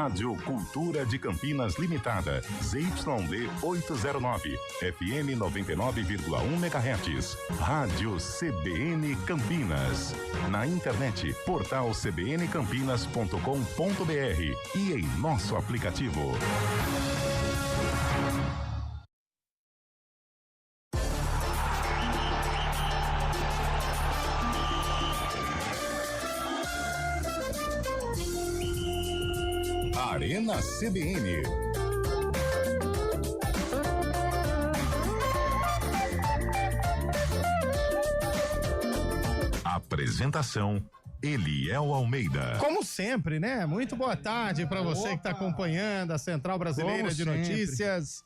Rádio Cultura de Campinas Limitada, ZYD 809, FM 99,1 MHz. Rádio CBN Campinas. Na internet, portal cbncampinas.com.br e em nosso aplicativo. Arena CBN. Apresentação: Eliel Almeida. Como sempre, né? Muito boa tarde para você que está acompanhando a Central Brasileira de Notícias.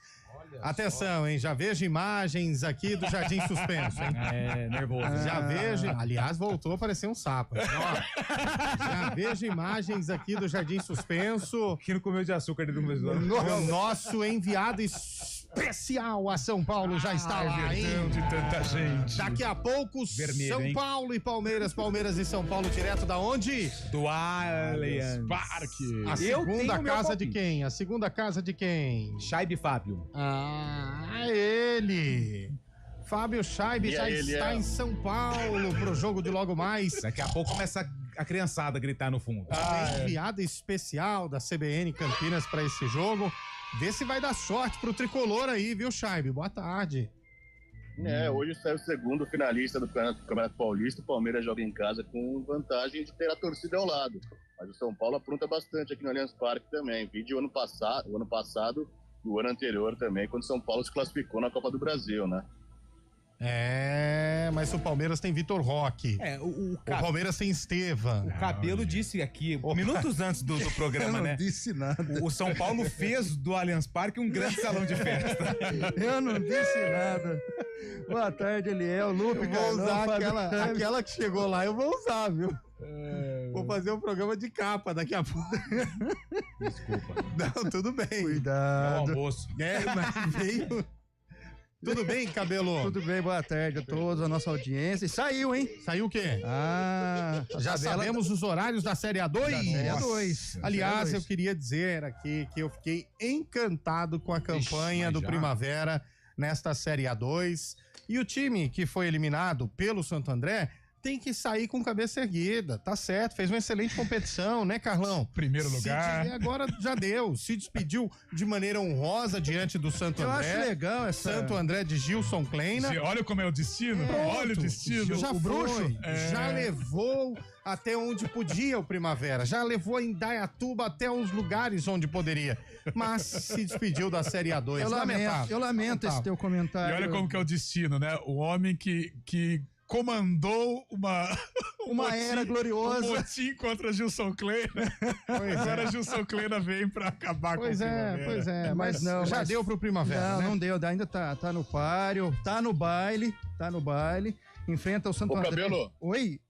Atenção, hein? Já vejo imagens aqui do Jardim Suspenso, hein? É, nervoso. Já vejo, aliás, voltou a parecer um sapo. Já vejo imagens aqui do Jardim Suspenso. Que não comeu de açúcar do começo do ano. O nosso enviado especial a São Paulo já está lá, hein? De tanta gente. Daqui a pouco, Vermelho, São hein? Paulo e Palmeiras. Palmeiras e São Paulo, direto da onde? Do Allianz Parque. A segunda casa de quem? A segunda casa de quem? Scheibe Fábio. Ele! Fábio Scheibe já está em São Paulo pro jogo de logo mais. Daqui a pouco começa a criançada a gritar no fundo. Enviada especial da CBN Campinas para esse jogo. Vê se vai dar sorte pro tricolor aí, viu, Scheibe? Boa tarde. Hoje sai o segundo finalista do Campeonato Paulista. O Palmeiras joga em casa com vantagem de ter a torcida ao lado. Mas o São Paulo apronta bastante aqui no Allianz Parque também. Vídeo o ano passado, o ano anterior também, quando o São Paulo se classificou na Copa do Brasil, né? Mas o Palmeiras tem Vitor Roque. O Palmeiras tem Estevam. O Cabelo disse aqui, minutos antes do programa, né? Eu não disse nada. O São Paulo fez do Allianz Parque um grande salão de festa. Eu não disse nada. Boa tarde, Eliel, Lupe, Eu vou usar aquela que chegou lá, eu vou usar, viu? Vou fazer um programa de capa daqui a pouco. Desculpa. Não, tudo bem. É o Cuidado. almoço. Mas veio... Tudo bem, Cabelo? Tudo bem, boa tarde a todos, a nossa audiência. E saiu, hein? Saiu o quê? Já tabela sabemos os horários da Série A2? Da Série A2. Aliás, Série eu A2. queria dizer aqui que eu fiquei encantado com a campanha do já? Primavera nesta Série A2. E o time que foi eliminado pelo Santo André tem que sair com cabeça erguida, tá certo, fez uma excelente competição, né, Carlão? Primeiro lugar. Agora já deu, se despediu de maneira honrosa diante do Santo Eu André. acho legal essa... Santo André de Gilson Kleina. Olha como é o destino. Olha o destino. Já O bruxo, bruxo. já levou até onde podia o Primavera, já levou em Indaiatuba até os lugares onde poderia, mas se despediu da Série A2. Eu lamento esse teu E comentário. olha como que é o destino, né? O homem que comandou Uma era gloriosa. Um motim contra Gilson Kleina. Agora Gilson Kleina vem pra acabar com o Primavera. Pois é, mas não, já deu pro Primavera, Não, né? não deu, ainda tá no páreo, tá no baile, enfrenta o Santo André. Cabelo. Oi?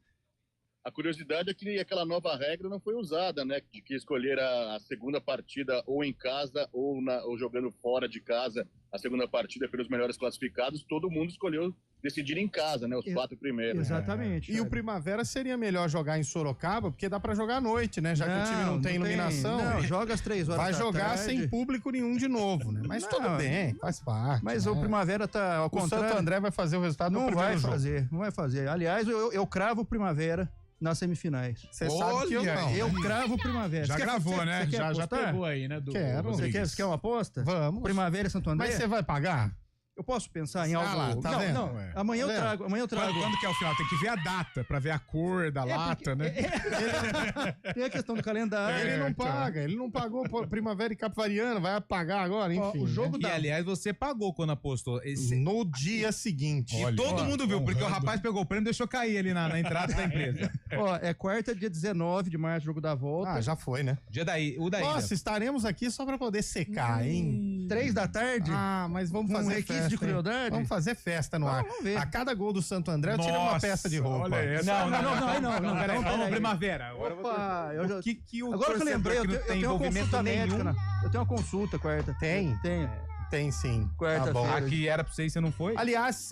A curiosidade é que aquela nova regra não foi usada, né? De que escolher a segunda partida ou em casa ou jogando fora de casa a segunda partida pelos melhores classificados. Todo mundo escolheu decidir em casa, né? Os 4 primeiros. Exatamente. E o Primavera seria melhor jogar em Sorocaba, porque dá pra jogar à noite, né? Já que o time não tem iluminação. Não, joga às 3 horas vai da jogar tarde. sem público nenhum de novo, né? Mas tudo bem, faz parte. Mas né? o Primavera tá ao O contrário. Santo André vai fazer o resultado no Não primeiro vai jogo. fazer, não vai fazer. Aliás, eu cravo o Primavera nas semifinais. Você sabe que eu não. Eu cravo o Primavera. Já Você quer- gravou, você- né? você quer Já apostar? pegou aí, né? Quero. Você quer uma aposta? Vamos. Primavera e Santo André? Mas você vai pagar? Eu posso pensar em algo... lá, tá vendo? Não, amanhã eu trago. Quando que é o final? Tem que ver a data, pra ver a cor da lata, né? Tem a questão do calendário. Ele não paga, ele não pagou por Primavera e Capivariana, vai pagar agora, enfim. o jogo E aliás, você pagou quando apostou. No dia seguinte. E todo mundo viu, porque o rapaz pegou o prêmio e deixou cair ali na entrada da empresa. Ó, é quarta, dia 19 de março, jogo da volta. Já foi, né? O daí. Nossa, estaremos aqui só pra poder secar, hein? 3 da tarde. Mas vamos Com fazer requinte festa. de hein? crueldade? Vamos fazer festa no ar. Vamos ver. A cada gol do Santo André, eu tirei uma peça de roupa. Olha essa. Não, Peraí, peraí. vamos Primavera. Agora Opa, eu vou... O que o Agora que eu torcedor lembrei, que não eu tem tenho uma envolvimento consulta nenhum... médica. Eu tenho uma consulta quarta. Tem? Tem. Tem sim. Quarta-feira. Aqui era pra você e você não foi? Aliás,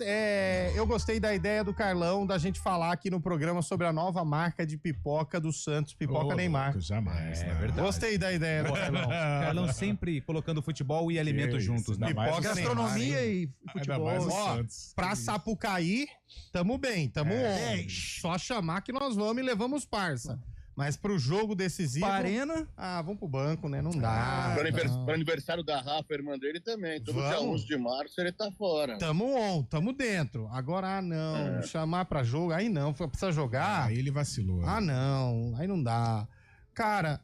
eu gostei da ideia do Carlão da gente falar aqui no programa sobre a nova marca de pipoca do Santos, Pipoca Neymar. Jamais, É verdade. Gostei da ideia do Carlão. Carlão sempre colocando futebol e alimento juntos, né? Pipoca, Gastronomia Neymar, e futebol. Ó, pra Sapucaí, tamo bem, tamo on. Só chamar que nós vamos e levamos parça. Mas pro jogo decisivo... Arena. Vamos pro banco, né? Não dá. Pro aniversário da Rafa, irmã dele também. Todo dia Vamos. 11 de março ele tá fora. Tamo on, tamo dentro. Agora, não. Chamar pra jogo, aí não. Precisa jogar. Aí ele vacilou. Não. Aí não dá. Cara,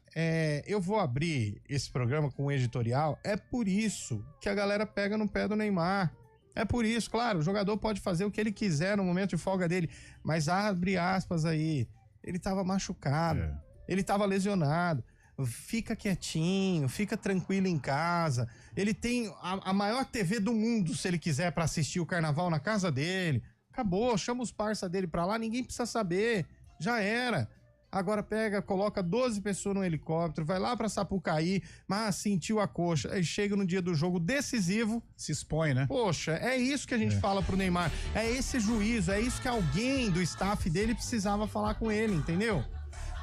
eu vou abrir esse programa com um editorial. É por isso que a galera pega no pé do Neymar. É por isso, claro, o jogador pode fazer o que ele quiser no momento de folga dele. Mas abre aspas aí. Ele tava machucado, ele tava lesionado. Fica quietinho, fica tranquilo em casa. Ele tem a maior TV do mundo, se ele quiser, pra assistir o carnaval na casa dele. Acabou, chama os parça dele pra lá, ninguém precisa saber. Já era. Agora pega, coloca 12 pessoas no helicóptero, vai lá pra Sapucaí, mas sentiu a coxa, aí chega no dia do jogo decisivo. Se expõe, né? Poxa, é isso que a gente fala pro Neymar. É esse juízo, é isso que alguém do staff dele precisava falar com ele, entendeu?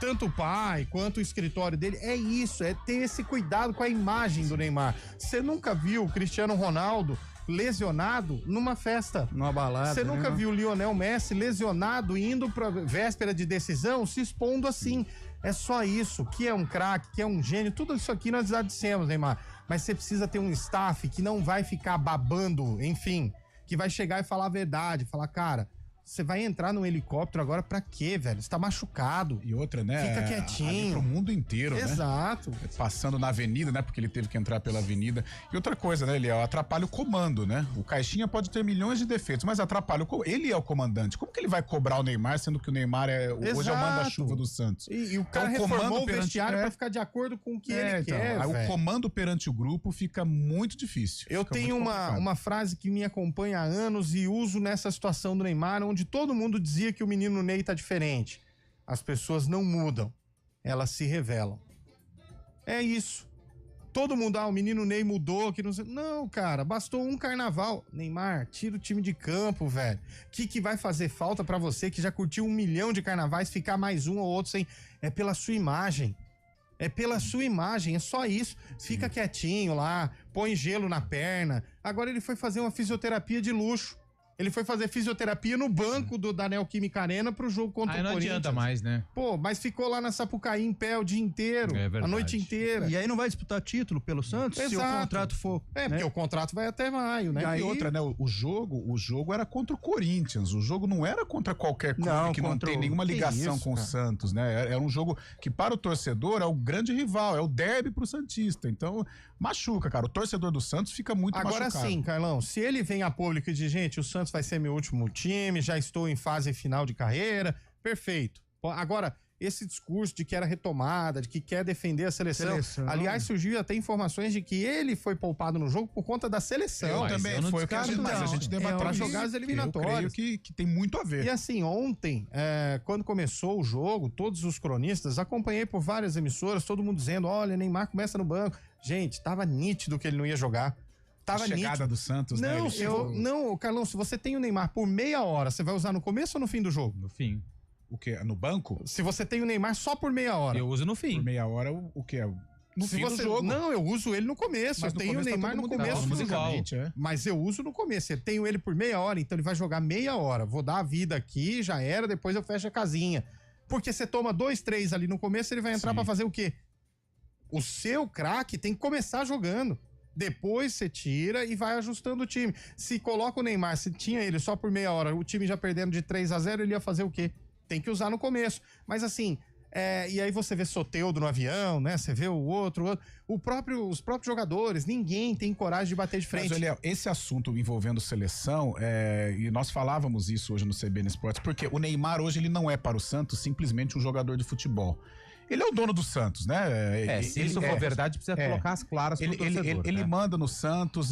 Tanto o pai quanto o escritório dele, é isso, é ter esse cuidado com a imagem do Neymar. Você nunca viu o Cristiano Ronaldo lesionado numa festa? Numa balada. Você nunca viu o Lionel Messi lesionado indo pra véspera de decisão, se expondo assim. É só isso, que é um craque, que é um gênio, tudo isso aqui nós já dissemos, Neymar. Mas você precisa ter um staff que não vai ficar babando, enfim, que vai chegar e falar a verdade, falar, cara, você vai entrar no helicóptero agora pra quê, velho? Você tá machucado. E outra, né? Fica quietinho. Ali pro mundo inteiro, Exato. né? Passando na avenida, né? Porque ele teve que entrar pela avenida. E outra coisa, né? Ele atrapalha o comando, né? O Caixinha pode ter milhões de defeitos, mas atrapalha ele é o comandante. Como que ele vai cobrar o Neymar, sendo que o Neymar hoje é o manda-chuva do Santos? E o cara reformou o vestiário pra ficar de acordo com o que ele quer, aí o comando perante o grupo fica muito difícil. Eu tenho uma frase que me acompanha há anos e uso nessa situação do Neymar, onde todo mundo dizia que o menino Ney tá diferente. As pessoas não mudam, elas se revelam. É isso. Todo mundo, o menino Ney mudou, que não sei. Não, cara, bastou um carnaval. Neymar, tira o time de campo, velho. O que vai fazer falta pra você que já curtiu 1 milhão de carnavais, ficar mais um ou outro sem... É pela sua imagem. É pela sua imagem, é só isso. Fica quietinho lá, põe gelo na perna. Agora ele foi fazer uma fisioterapia de luxo. Ele foi fazer fisioterapia no banco da Neoquímica Arena pro jogo contra o Corinthians. Aí não adianta mais, né? Pô, mas ficou lá na Sapucaí em pé o dia inteiro, a noite inteira. E aí não vai disputar título pelo Santos se o contrato for... porque o contrato vai até maio, né? E aí, outra, né? O jogo era contra o Corinthians. O jogo não era contra qualquer clube que não tem nenhuma ligação com o Santos, né? Era um jogo que para o torcedor é o grande rival, é o derby pro santista. Então, machuca, cara. O torcedor do Santos fica muito machucado. Agora sim, Carlão, se ele vem a público e diz, gente, o Santos vai ser meu último time, já estou em fase final de carreira, perfeito. Agora, esse discurso de que era retomada, de que quer defender a seleção. Aliás, surgiu até informações de que ele foi poupado no jogo por conta da seleção. Também foi o que a gente debateu para jogar as eliminatórias. Eu creio que tem muito a ver. E assim, ontem, quando começou o jogo, todos os cronistas, acompanhei por várias emissoras, todo mundo dizendo, olha, Neymar começa no banco. Gente, tava nítido que ele não ia jogar. Tava a chegada nítido. do Santos, não, né? Não, Carlão, se você tem o Neymar por meia hora, você vai usar no começo ou no fim do jogo? No fim. O quê? No banco? Se você tem o Neymar só por meia hora. Eu uso no fim. Por meia hora, o quê? No fim do jogo. Não, eu uso ele no começo. Mas eu tenho o Neymar no começo do jogo. Mas eu uso no começo. Eu tenho ele por meia hora, então ele vai jogar meia hora. Vou dar a vida aqui, já era, depois eu fecho a casinha. Porque você toma 2, 3 ali no começo, ele vai entrar pra fazer o quê? O seu craque tem que começar jogando. Depois você tira e vai ajustando o time. Se coloca o Neymar, se tinha ele só por meia hora, o time já perdendo de 3-0, ele ia fazer o quê? Tem que usar no começo. Mas assim, e aí você vê Soteldo no avião, né? Você vê o outro. Os próprios jogadores, ninguém tem coragem de bater de frente. Mas, olha, esse assunto envolvendo seleção, e nós falávamos isso hoje no CBN Esportes, porque o Neymar hoje ele não é para o Santos simplesmente um jogador de futebol. Ele é o dono do Santos, né? Se isso for verdade, precisa colocar as claras pro torcedor. Ele manda no Santos,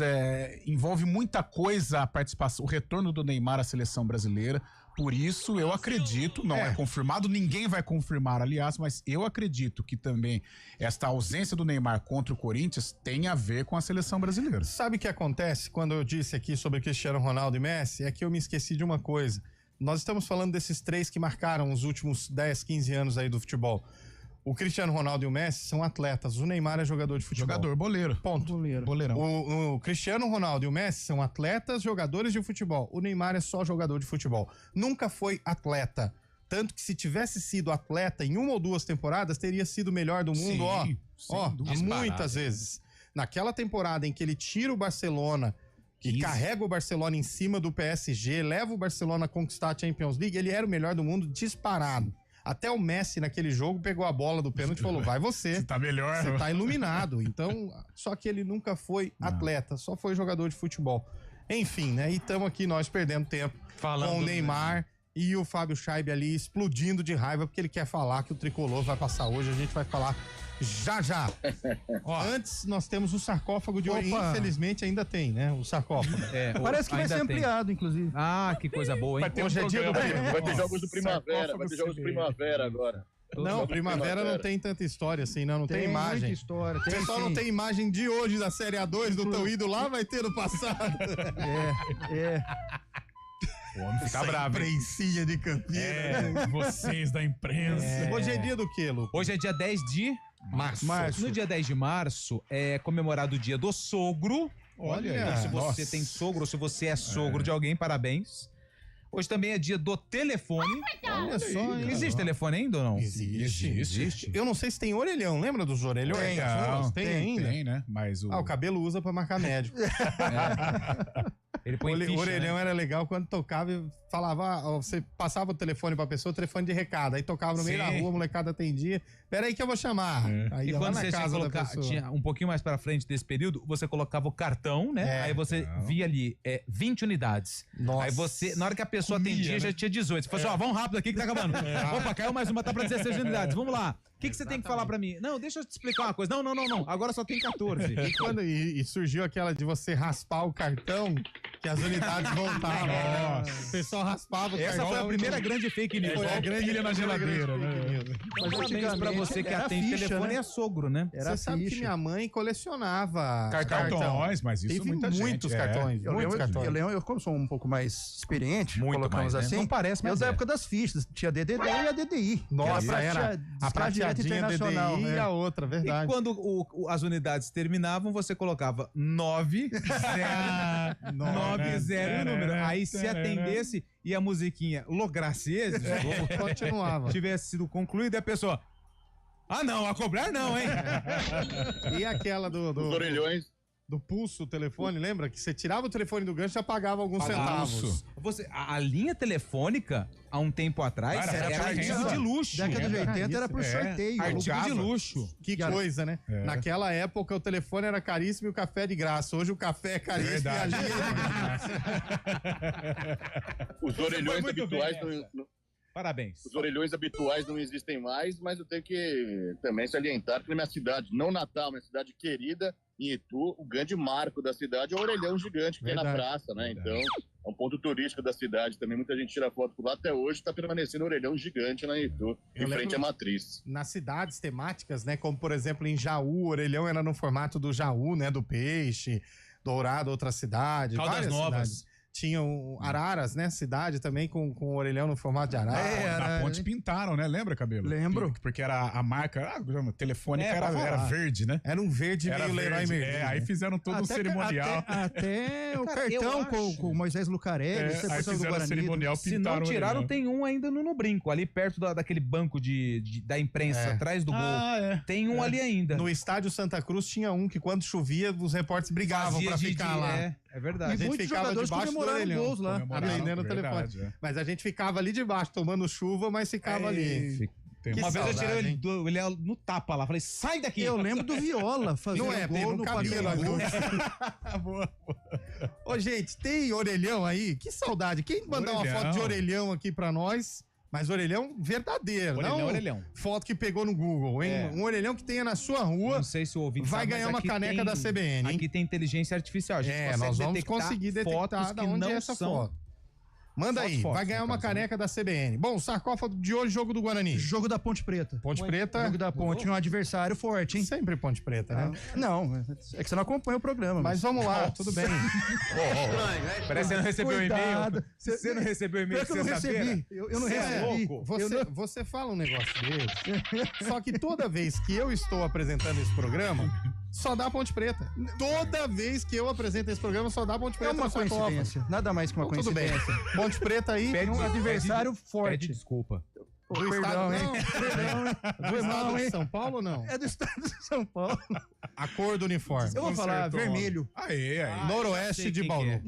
envolve muita coisa a participação, o retorno do Neymar à seleção brasileira, Por isso eu acredito, não é confirmado, ninguém vai confirmar, aliás, mas eu acredito que também esta ausência do Neymar contra o Corinthians tem a ver com a seleção brasileira. Sabe o que acontece quando eu disse aqui sobre Cristiano Ronaldo e Messi? É que eu me esqueci de uma coisa. Nós estamos falando desses três que marcaram os últimos 10, 15 anos aí do futebol. O Cristiano Ronaldo e o Messi são atletas. O Neymar é jogador de futebol. Jogador, boleiro. Ponto. Boleirão. O Cristiano Ronaldo e o Messi são atletas, jogadores de futebol. O Neymar é só jogador de futebol. Nunca foi atleta. Tanto que se tivesse sido atleta em uma ou duas temporadas, teria sido o melhor do mundo, muitas vezes. Naquela temporada em que ele tira o Barcelona e carrega o Barcelona em cima do PSG, leva o Barcelona a conquistar a Champions League, ele era o melhor do mundo disparado. Até o Messi, naquele jogo, pegou a bola do pênalti e falou, vai você. Você tá melhor. Você tá iluminado. Então, só que ele nunca foi atleta, só foi jogador de futebol. Enfim, né? E estamos aqui nós perdendo tempo com o Neymar e o Fábio Scheibe ali explodindo de raiva porque ele quer falar que o Tricolor vai passar hoje. A gente vai falar já. Antes, nós temos o sarcófago de hoje. Infelizmente, ainda tem, né? O sarcófago. Parece que vai ser ampliado, inclusive. Ah, que coisa boa, hein? Hoje é dia do Vai ter jogos do Primavera. Vai ter jogos do Primavera agora. Não, Primavera não tem tanta história assim, não tem imagem. Muita história. Você só não tem imagem de hoje da Série A2 do teu ídolo lá, vai ter no passado. O homem fica bravo. Imprensinha de Campinas. Vocês da imprensa. Hoje é dia do quê, Lu? Hoje é dia 10 de março. No dia 10 de março é comemorado o dia do sogro. Olha, então, se você tem sogro ou se você é sogro de alguém, parabéns. Hoje também é dia do telefone. Olha só. Existe telefone ainda ou não? Existe. Eu não sei se tem orelhão. Lembra dos orelhões? Tem ainda. Tem, né? Mas o cabelo usa pra marcar médico. Ele põe ficha, o orelhão era legal quando tocava e falava, você passava o telefone pra pessoa, telefone de recado, aí tocava no meio da rua, a molecada atendia, peraí que eu vou chamar. Aí e quando você tinha um pouquinho mais pra frente desse período, você colocava o cartão, né? Aí você via ali 20 unidades. Nossa. Aí você, na hora que a pessoa atendia, já tinha 18. Você falou assim, vamos rápido aqui que tá acabando. Opa, caiu mais uma, tá pra 16 unidades, vamos lá. O que você tem que falar pra mim? Não, deixa eu te explicar uma coisa. Não. Agora só tem 14. E surgiu aquela de você raspar o cartão, que as unidades voltavam. O pessoal raspava o cartão. Essa foi a primeira grande fake news. Foi a grande ilha na geladeira, né? Mas parabéns pra você que atende telefone e é sogro, né? Você sabe que minha mãe colecionava cartões, mas isso teve muita gente. Muitos cartões. Eu lembro, eu como sou um pouco mais experiente, colocamos mais, assim. Não parece, mas da época das fichas. Tinha DDD e a DDI. Nossa, era a prateadinha DDI e a outra, verdade. E quando as unidades terminavam, você colocava 9, 0 o número. Aí se atendesse e a musiquinha lograsse esse, continuava. Tivesse sido concluída, a pessoa... não, a cobrar não, hein? E aquela dos orelhões. Do pulso, o telefone, lembra? Que você tirava o telefone do gancho e já pagava alguns centavos. A linha telefônica, há um tempo atrás, era artigo de luxo. Década de 80 era por sorteio. Artigo de luxo. Que coisa, né? Naquela época, o telefone era caríssimo e o café de graça. Hoje o café é caríssimo e a linha é de graça. Os orelhões habituais... Parabéns. Os orelhões habituais não existem mais, mas eu tenho que também salientar que na minha cidade, não Natal, minha cidade querida, em Itu, o grande marco da cidade é o orelhão gigante que tem na praça, né? Então, é um ponto turístico da cidade também. Muita gente tira foto por lá. Até hoje está permanecendo o orelhão gigante lá em Itu, em frente à matriz. Nas cidades temáticas, né? Como, por exemplo, em Jaú, o orelhão era no formato do Jaú, né? Do peixe, Dourado, outra cidade. Caldas Novas. Cidades. Tinham Araras, né? Cidade também com o orelhão no formato de arara. Na ponte pintaram, né? Lembra, Cabelo? Lembro. Porque era a marca, telefônica era verde, né? Era um verde meio Leroy Merlin. Aí fizeram todo o cerimonial. Até o cartão com o Moisés Lucarelli. Aí fizeram o cerimonial, pintaram. Se não tiraram, tem um ainda no brinco, ali perto daquele banco da imprensa, atrás do gol. Tem um ali ainda. No estádio Santa Cruz tinha um que quando chovia, os repórteres brigavam pra ficar lá. É verdade. A gente ficava debaixo do orelhão, gols lá, atendendo o telefone. Mas a gente ficava ali debaixo, tomando chuva, mas ficava ali. Uma vez eu tirei ele no tapa lá, falei, sai daqui! Eu lembro do Viola fazendo gol no cabelo. Boa. Ô, gente, tem orelhão aí? Que saudade. Quem mandar uma foto de orelhão aqui pra nós? Mas orelhão verdadeiro, orelhão. Foto que pegou no Google, hein? Um orelhão que tenha na sua rua. Não sei se o ouvinte vai ganhar uma caneca da CBN, hein? Aqui tem inteligência artificial. A gente nós vamos conseguir detectar de onde é essa foto. Manda aí, vai ganhar uma caneca da CBN. Bom, sarcófago de hoje, jogo do Guarani. Jogo da Ponte Preta. Ponte Preta. Jogo da Ponte, um adversário forte, hein? Sempre Ponte Preta, né? Não, é que você não acompanha o programa. Mas vamos lá, tudo bem. Parece que você não recebeu o e-mail. Você não recebeu o e-mail que eu não recebi. Eu não recebi. Você fala um negócio desse, só que toda vez que eu estou apresentando esse programa, só dá Ponte Preta. Toda vez que eu apresento esse programa, só dá Ponte Preta. É uma coincidência. Nada mais que uma coincidência. Tudo bem. Ponte Preta aí. Pede um adversário forte. Pede desculpa. Do Perdão, hein? Do estado de São Paulo ou não? É do estado de São Paulo. A cor do uniforme. Eu vou falar vermelho. Aí. Noroeste de Bauru.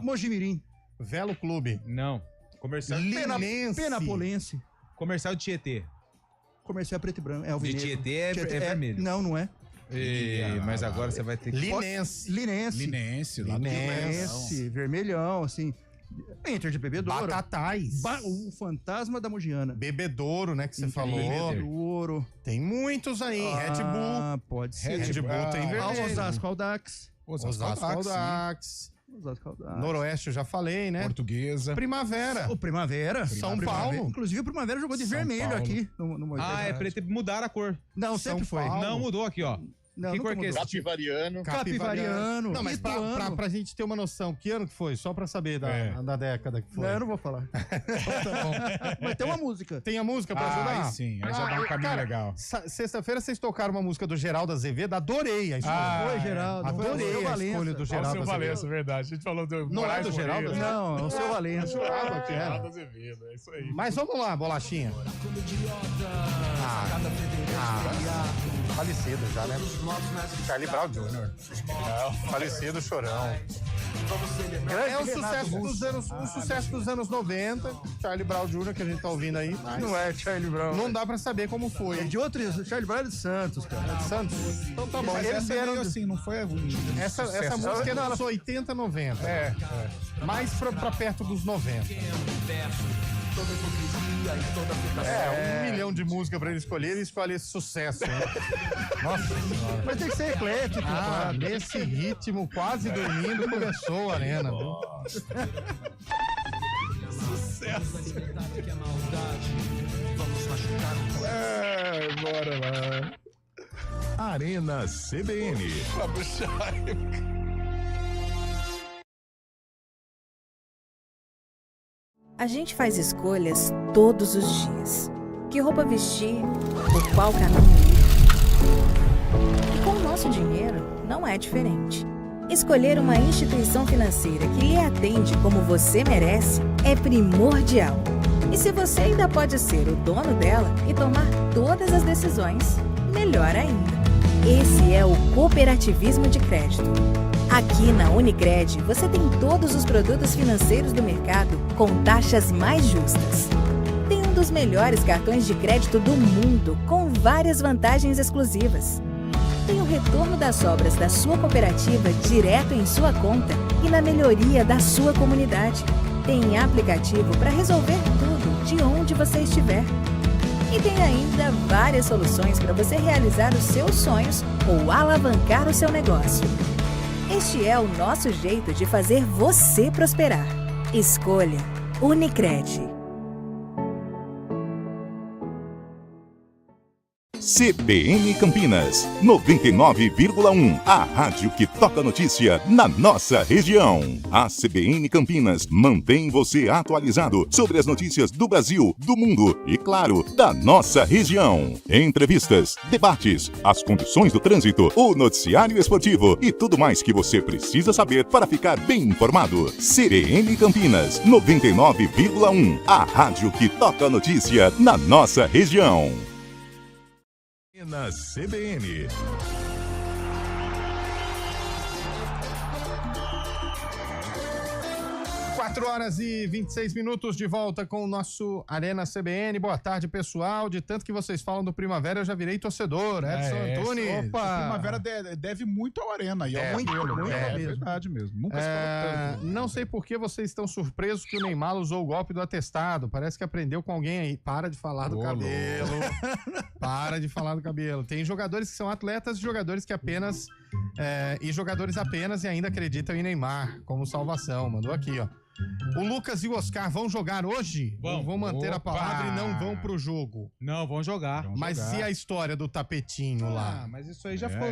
Mojimirim. Velo Clube. Não. Comercial Linense. Penapolense. Comercial de Tietê. Comercial preto e branco. É o De Tietê é vermelho. Não é. Mas agora você vai ter que... Linense. Linense. Lá do Linense. Vermelhão, assim. Inter de Bebedouro. Batatais. O fantasma da Mogiana. Bebedouro, né, que você falou. Bebedouro. Tem muitos aí. Red Bull. Pode ser. Red Bull tem vermelho. Osasco Aldax. Osasco Aldax. Noroeste eu já falei, né? Portuguesa. Primavera. O Primavera. São Paulo. Inclusive o Primavera jogou de vermelho aqui. No é pra ele mudar a cor. Não, sempre foi. Não, mudou aqui, ó. Não, que cor que é esse? Capivariano. Não, mas pra gente ter uma noção, que ano que foi? Só pra saber da década que foi. Não, eu não vou falar. Tá bom. Mas tem uma música. Tem a música pra ajudar? Aí sim, aí já dá um caminho legal. Sexta-feira vocês tocaram uma música do Geraldo Azevedo, adorei a escolha. Foi, Geraldo. Adorei a escolha do Geraldo o seu Azevedo. Valença, verdade. A gente falou do Não é do Geraldo Azevedo? Não, é o seu Valença. Geraldo Azevedo, é isso aí. Mas vamos lá, bolachinha. Falecido já, né? Charlie Brown Jr. Falecido, chorão. É um sucesso dos anos 90. Charlie Brown Jr. que a gente tá ouvindo aí. Não é Charlie Brown. Não dá pra saber como foi. É de outros. Charlie Brown é de Santos, cara. De Santos? Então tá bom. Mas Eles vieram assim, não foi ruim. Essa música é dos anos 80, 90. Mais pra perto dos 90. Um milhão de música pra ele escolher, ele escolhe esse sucesso, né? Nossa senhora. Mas tem que ser eclético. Nesse ritmo, quase dormindo, começou a arena, viu? Sucesso. Bora lá. Arena CBN. A gente faz escolhas todos os dias. Que roupa vestir, por qual caminho ir. E com o nosso dinheiro, não é diferente. Escolher uma instituição financeira que lhe atende como você merece é primordial. E se você ainda pode ser o dono dela e tomar todas as decisões, melhor ainda. Esse é o cooperativismo de crédito. Aqui na Unicred, você tem todos os produtos financeiros do mercado com taxas mais justas. Tem um dos melhores cartões de crédito do mundo, com várias vantagens exclusivas. Tem o retorno das sobras da sua cooperativa direto em sua conta e na melhoria da sua comunidade. Tem aplicativo para resolver tudo de onde você estiver. E tem ainda várias soluções para você realizar os seus sonhos ou alavancar o seu negócio. Este é o nosso jeito de fazer você prosperar. Escolha Unicred. CBN Campinas, 99,1. A rádio que toca notícia na nossa região. A CBN Campinas mantém você atualizado sobre as notícias do Brasil, do mundo e, claro, da nossa região. Entrevistas, debates, as condições do trânsito, o noticiário esportivo e tudo mais que você precisa saber para ficar bem informado. CBN Campinas, 99,1. A rádio que toca notícia na nossa região. Na CBN. 4h26 de volta com o nosso Arena CBN. Boa tarde, pessoal. De tanto que vocês falam do Primavera, eu já virei torcedor. Edson Antunes. Opa! O Primavera deve muito ao Arena. E ao modelo. É verdade mesmo. Nunca se falou tanto. Não sei por que vocês estão surpresos que o Neymar usou o golpe do atestado. Parece que aprendeu com alguém aí. Para de falar do cabelo. Para de falar do cabelo. Tem jogadores que são atletas e jogadores que apenas E jogadores apenas e ainda acreditam em Neymar como salvação. Mandou aqui, ó. O Lucas e o Oscar vão jogar hoje? Vão manter a palavra e não vão pro jogo? Não, vão jogar. Mas e a história do tapetinho lá? Mas isso aí já ficou...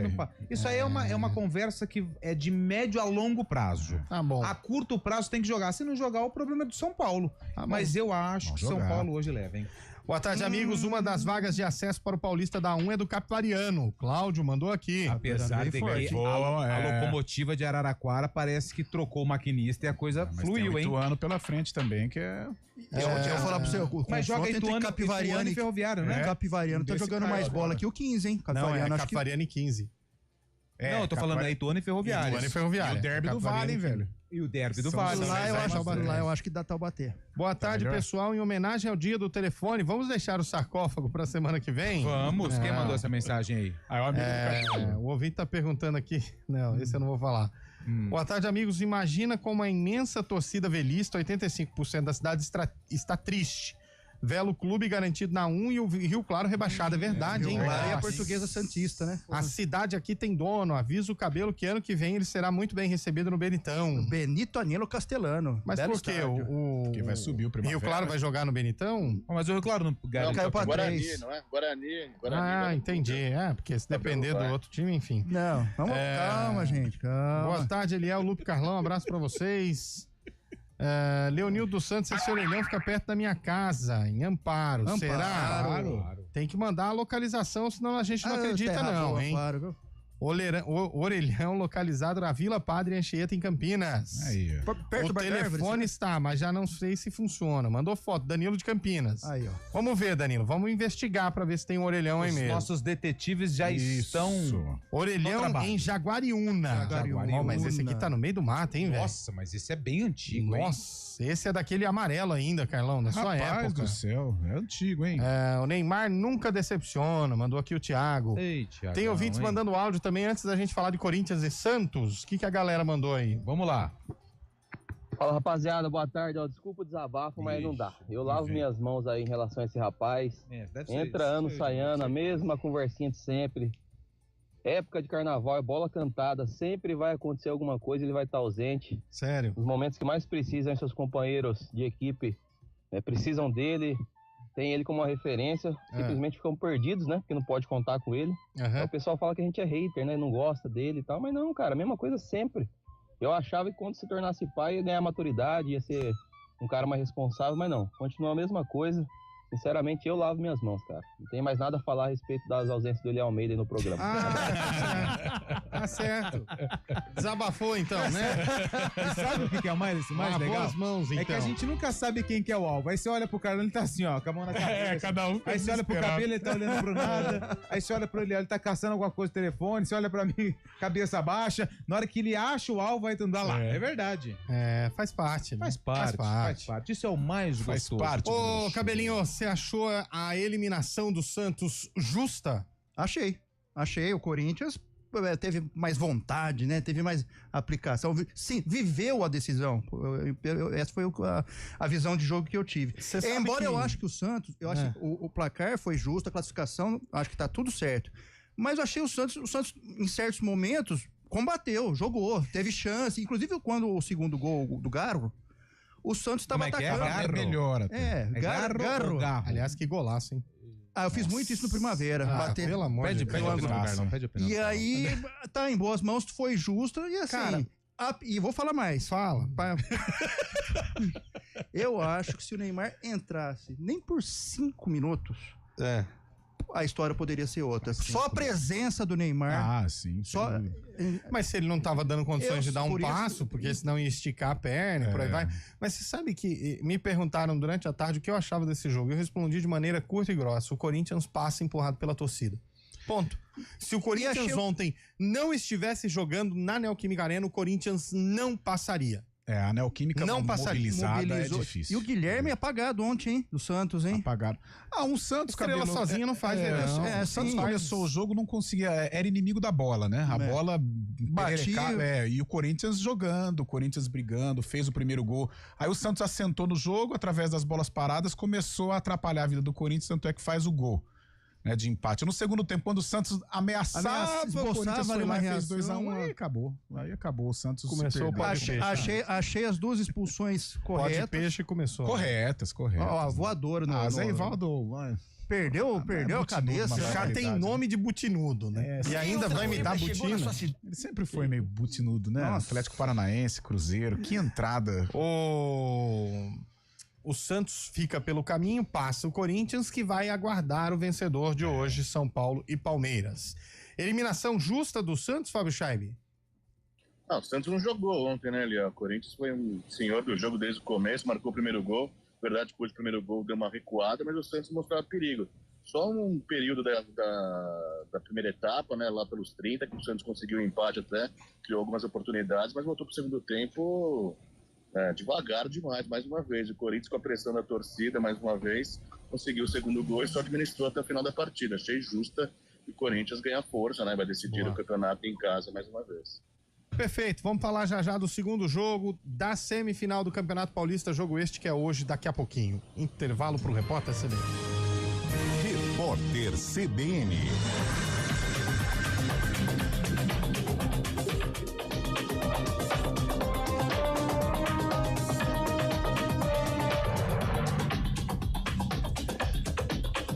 Isso aí é uma conversa que é de médio a longo prazo. Tá bom. A curto prazo tem que jogar. Se não jogar, o problema é do São Paulo. Mas eu acho que São Paulo hoje leva, hein? Boa tarde, amigos. Uma das vagas de acesso para o Paulista da 1 é do Capivariano. Cláudio mandou aqui. Apesar de que a locomotiva de Araraquara parece que trocou o maquinista e a coisa fluiu, tem hein? Ituano pela frente também, que é... Eu vou falar pra você, mas joga Ituano, Capivariano e Ferroviário, né? Capivariano tá jogando mais bola que o 15, hein? Capivariano, Capivariano e 15. Não, eu tô falando Ituano e Ferroviário. Ituano e Ferroviário. E o derby do Vale, hein, velho? E o derby do Vale. Lá eu acho que dá Taubaté. Boa tarde, pessoal. Em homenagem ao dia do telefone, vamos deixar o sarcófago pra semana que vem? Vamos. Quem mandou essa mensagem aí? O ouvinte tá perguntando aqui. Não, esse eu não vou falar. Boa tarde, amigos. Imagina como a imensa torcida velista, 85% da cidade está triste. Velo Clube garantido na 1 e o Rio Claro rebaixado. É verdade, hein? E a Portuguesa Santista, né? A cidade aqui tem dono. Avisa o Cabelo que ano que vem ele será muito bem recebido no Benitão. Benito Anielo Castelano. Mas por quê? Que vai subir o Primavera. Rio Claro vai jogar no Benitão? Mas o Rio Claro não caiu pra Guarani, 3. não é? Guarani. Ah, entendi. Porque se depender do outro time, enfim. Não, calma, gente, calma. Boa tarde, Eliel, Lupe, Carlão, abraço pra vocês. Leonildo dos Santos, esse orelhão fica perto da minha casa, em Amparo. Será? Claro. Tem que mandar a localização, senão a gente não acredita não, hein? Claro, viu? Orelhão localizado na Vila Padre Anchieta, em Campinas. Aí, o telefone está, mas já não sei se funciona. Mandou foto, Danilo de Campinas. Aí, ó. Vamos ver, Danilo. Vamos investigar pra ver se tem um orelhão aí mesmo. Nossos detetives já estão... Orelhão em Jaguariúna. Oh, mas esse aqui tá no meio do mato, hein, velho? Nossa, mas esse é bem antigo, hein? Nossa, esse é daquele amarelo ainda, Carlão, da sua época. Rapaz do céu, é antigo, hein? O Neymar nunca decepciona, mandou aqui o Thiago. Ei, Thiago, tem ouvintes mandando áudio também, antes da gente falar de Corinthians e Santos. O que a galera mandou aí? Vamos lá. Fala, rapaziada, boa tarde. Desculpa o desabafo, mas não dá. Eu lavo minhas mãos aí em relação a esse rapaz. Entra ano, sai ano, a mesma conversinha de sempre. Época de carnaval, é bola cantada, sempre vai acontecer alguma coisa, ele vai estar ausente. Sério? Nos momentos que mais precisam, seus companheiros de equipe precisam dele, tem ele como uma referência, simplesmente ficam perdidos, né? Porque não pode contar com ele. Então, o pessoal fala que a gente é hater, né? Não gosta dele e tal, mas não, cara, a mesma coisa sempre. Eu achava que quando se tornasse pai ia ganhar maturidade, ia ser um cara mais responsável, mas não, continua a mesma coisa. Sinceramente, eu lavo minhas mãos, cara. Não tem mais nada a falar a respeito das ausências do Eliel Almeida aí no programa. Tá certo. Desabafou, então, né? E sabe o que é o mais legal? As mãos, então. É que a gente nunca sabe quem que é o alvo. Aí você olha pro cara, ele tá assim, ó, com a mão na cabeça. Cada um. Aí você olha pro cabelo, ele tá olhando pro nada. Aí você olha pro ele tá caçando alguma coisa no telefone. Você olha pra mim, cabeça baixa. Na hora que ele acha o alvo, vai andar lá. É verdade. Faz parte. Né? Faz parte. Isso é o mais gostoso. Faz parte. Ô, Cabelinho, você achou a eliminação do Santos justa? Achei. O Corinthians teve mais vontade, né? Teve mais aplicação. Sim, viveu a decisão. Essa foi a visão de jogo que eu tive. Embora eu acho que o Santos, acho que o placar foi justo, a classificação, acho que tá tudo certo. Mas eu achei o Santos, em certos momentos, combateu, jogou, teve chance. Inclusive, quando o segundo gol do Garo, o Santos estava atacando. É melhor até. Garro. Aliás, que golaço, hein? Eu fiz muito isso no Primavera. Pelo amor de Deus. Pede a pena. E aí, tá em boas mãos, foi justo. E assim, cara, e vou falar mais. Fala. Eu acho que se o Neymar entrasse nem por 5 minutos... a história poderia ser outra. Só a presença do Neymar. Sim. Mas se ele não estava dando condições de dar um passo, porque senão ia esticar a perna, por aí vai. Mas você sabe que me perguntaram durante a tarde o que eu achava desse jogo. Eu respondi de maneira curta e grossa. O Corinthians passa empurrado pela torcida. Ponto. Se o Corinthians ontem não estivesse jogando na Neoquímica Arena, o Corinthians não passaria. A Neoquímica não mobilizada é difícil. E o Guilherme apagado ontem, hein? Do Santos, hein? Apagado. Um Santos... Estrela sozinha não faz, né? Santos começou o jogo, não conseguia... Era inimigo da bola, né? A bola... batia. E o Corinthians jogando, o Corinthians brigando, fez o primeiro gol. Aí o Santos assentou no jogo, através das bolas paradas, começou a atrapalhar a vida do Corinthians, tanto é que faz o gol. né, de empate. No segundo tempo, quando o Santos ameaçava o Corinthians foi lá e fez 2-1, aí acabou. Aí acabou, o Santos começou. Achei as duas expulsões corretas. Pode peixe começou. Corretas. Ó, voador no... Zé Ivaldo, vai. Perdeu a cabeça. O cara tem nome de butinudo, né? E ainda vai me dar butina. Ele sempre foi meio butinudo, né? Nossa. Atlético Paranaense, Cruzeiro, que entrada. O Santos fica pelo caminho, passa o Corinthians, que vai aguardar o vencedor de hoje, São Paulo e Palmeiras. Eliminação justa do Santos, Fábio Scheibe? O Santos não jogou ontem, né, Léo? O Corinthians foi um senhor do jogo desde o começo, marcou o primeiro gol. Na verdade, depois do primeiro gol deu uma recuada, mas o Santos mostrava perigo. Só um período da primeira etapa, né, lá pelos 30, que o Santos conseguiu um empate até, criou algumas oportunidades, mas voltou para o segundo tempo devagar demais, mais uma vez. O Corinthians, com a pressão da torcida, mais uma vez, conseguiu o segundo gol e só administrou até o final da partida. Achei justa que o Corinthians ganha força, né, vai decidir o campeonato em casa mais uma vez. Perfeito, vamos falar já do segundo jogo da semifinal do Campeonato Paulista, jogo este que é hoje, daqui a pouquinho. Intervalo pro Repórter CBN. Repórter CBN.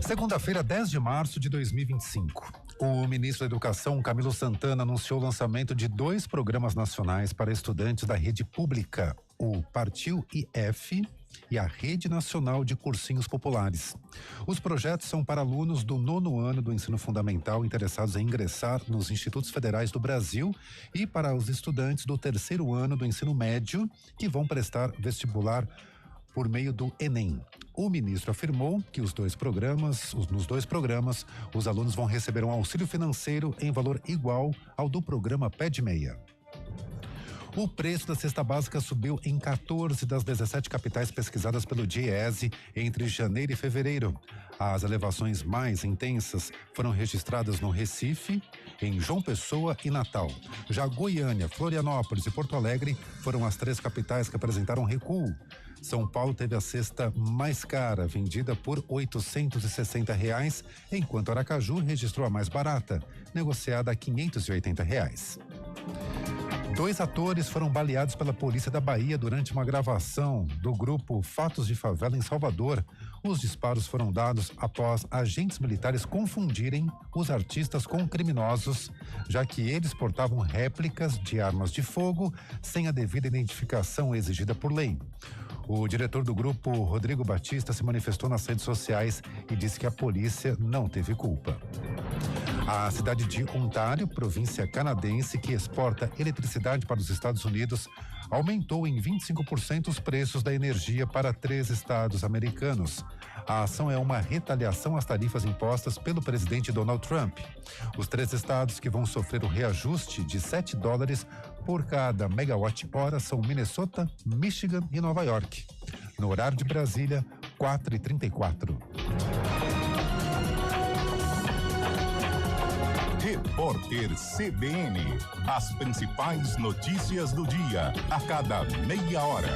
Segunda-feira, 10 de março de 2025. O ministro da Educação, Camilo Santana, anunciou o lançamento de 2 programas nacionais para estudantes da rede pública, o Partiu IF e a Rede Nacional de Cursinhos Populares. Os projetos são para alunos do 9º ano do ensino fundamental interessados em ingressar nos institutos federais do Brasil e para os estudantes do 3º ano do ensino médio que vão prestar vestibular por meio do Enem. O ministro afirmou que nos dois programas, os alunos vão receber um auxílio financeiro em valor igual ao do programa Pé de Meia. O preço da cesta básica subiu em 14 das 17 capitais pesquisadas pelo DIEESE entre janeiro e fevereiro. As elevações mais intensas foram registradas no Recife, em João Pessoa e Natal. Já Goiânia, Florianópolis e Porto Alegre foram as 3 capitais que apresentaram recuo. São Paulo teve a cesta mais cara, vendida por R$ 860, enquanto Aracaju registrou a mais barata, negociada a R$ 580. 2 atores foram baleados pela polícia da Bahia durante uma gravação do grupo Fatos de Favela em Salvador. Os disparos foram dados após agentes militares confundirem os artistas com criminosos, já que eles portavam réplicas de armas de fogo sem a devida identificação exigida por lei. O diretor do grupo, Rodrigo Batista, se manifestou nas redes sociais e disse que a polícia não teve culpa. A cidade de Ontário, província canadense que exporta eletricidade para os Estados Unidos, aumentou em 25% os preços da energia para 3 estados americanos. A ação é uma retaliação às tarifas impostas pelo presidente Donald Trump. Os 3 estados que vão sofrer o reajuste de $7 por cada megawatt-hora são Minnesota, Michigan e Nova York. No horário de Brasília, 4h34. Repórter CBN. As principais notícias do dia, a cada meia hora.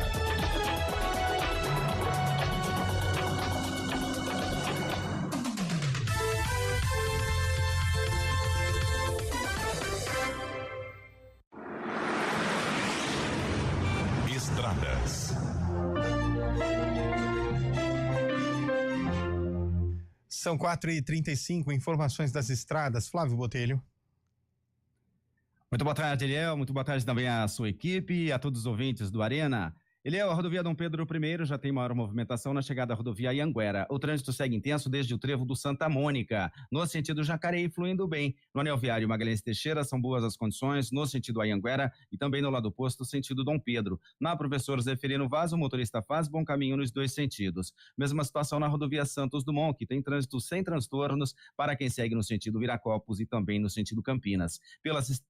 Estradas. São 4h35, informações das estradas. Flávio Botelho. Muito boa tarde, Eliel. Muito boa tarde também à sua equipe e a todos os ouvintes do Arena. Eliel, a rodovia Dom Pedro I já tem maior movimentação na chegada à rodovia Anhanguera. O trânsito segue intenso desde o trevo do Santa Mônica, no sentido Jacareí, fluindo bem. No anel viário Magalhães Teixeira são boas as condições, no sentido Anhanguera e também no lado oposto, sentido Dom Pedro. Na Professor Zeferino Vaz, o motorista faz bom caminho nos 2 sentidos. Mesma situação na rodovia Santos Dumont, que tem trânsito sem transtornos para quem segue no sentido Viracopos e também no sentido Campinas.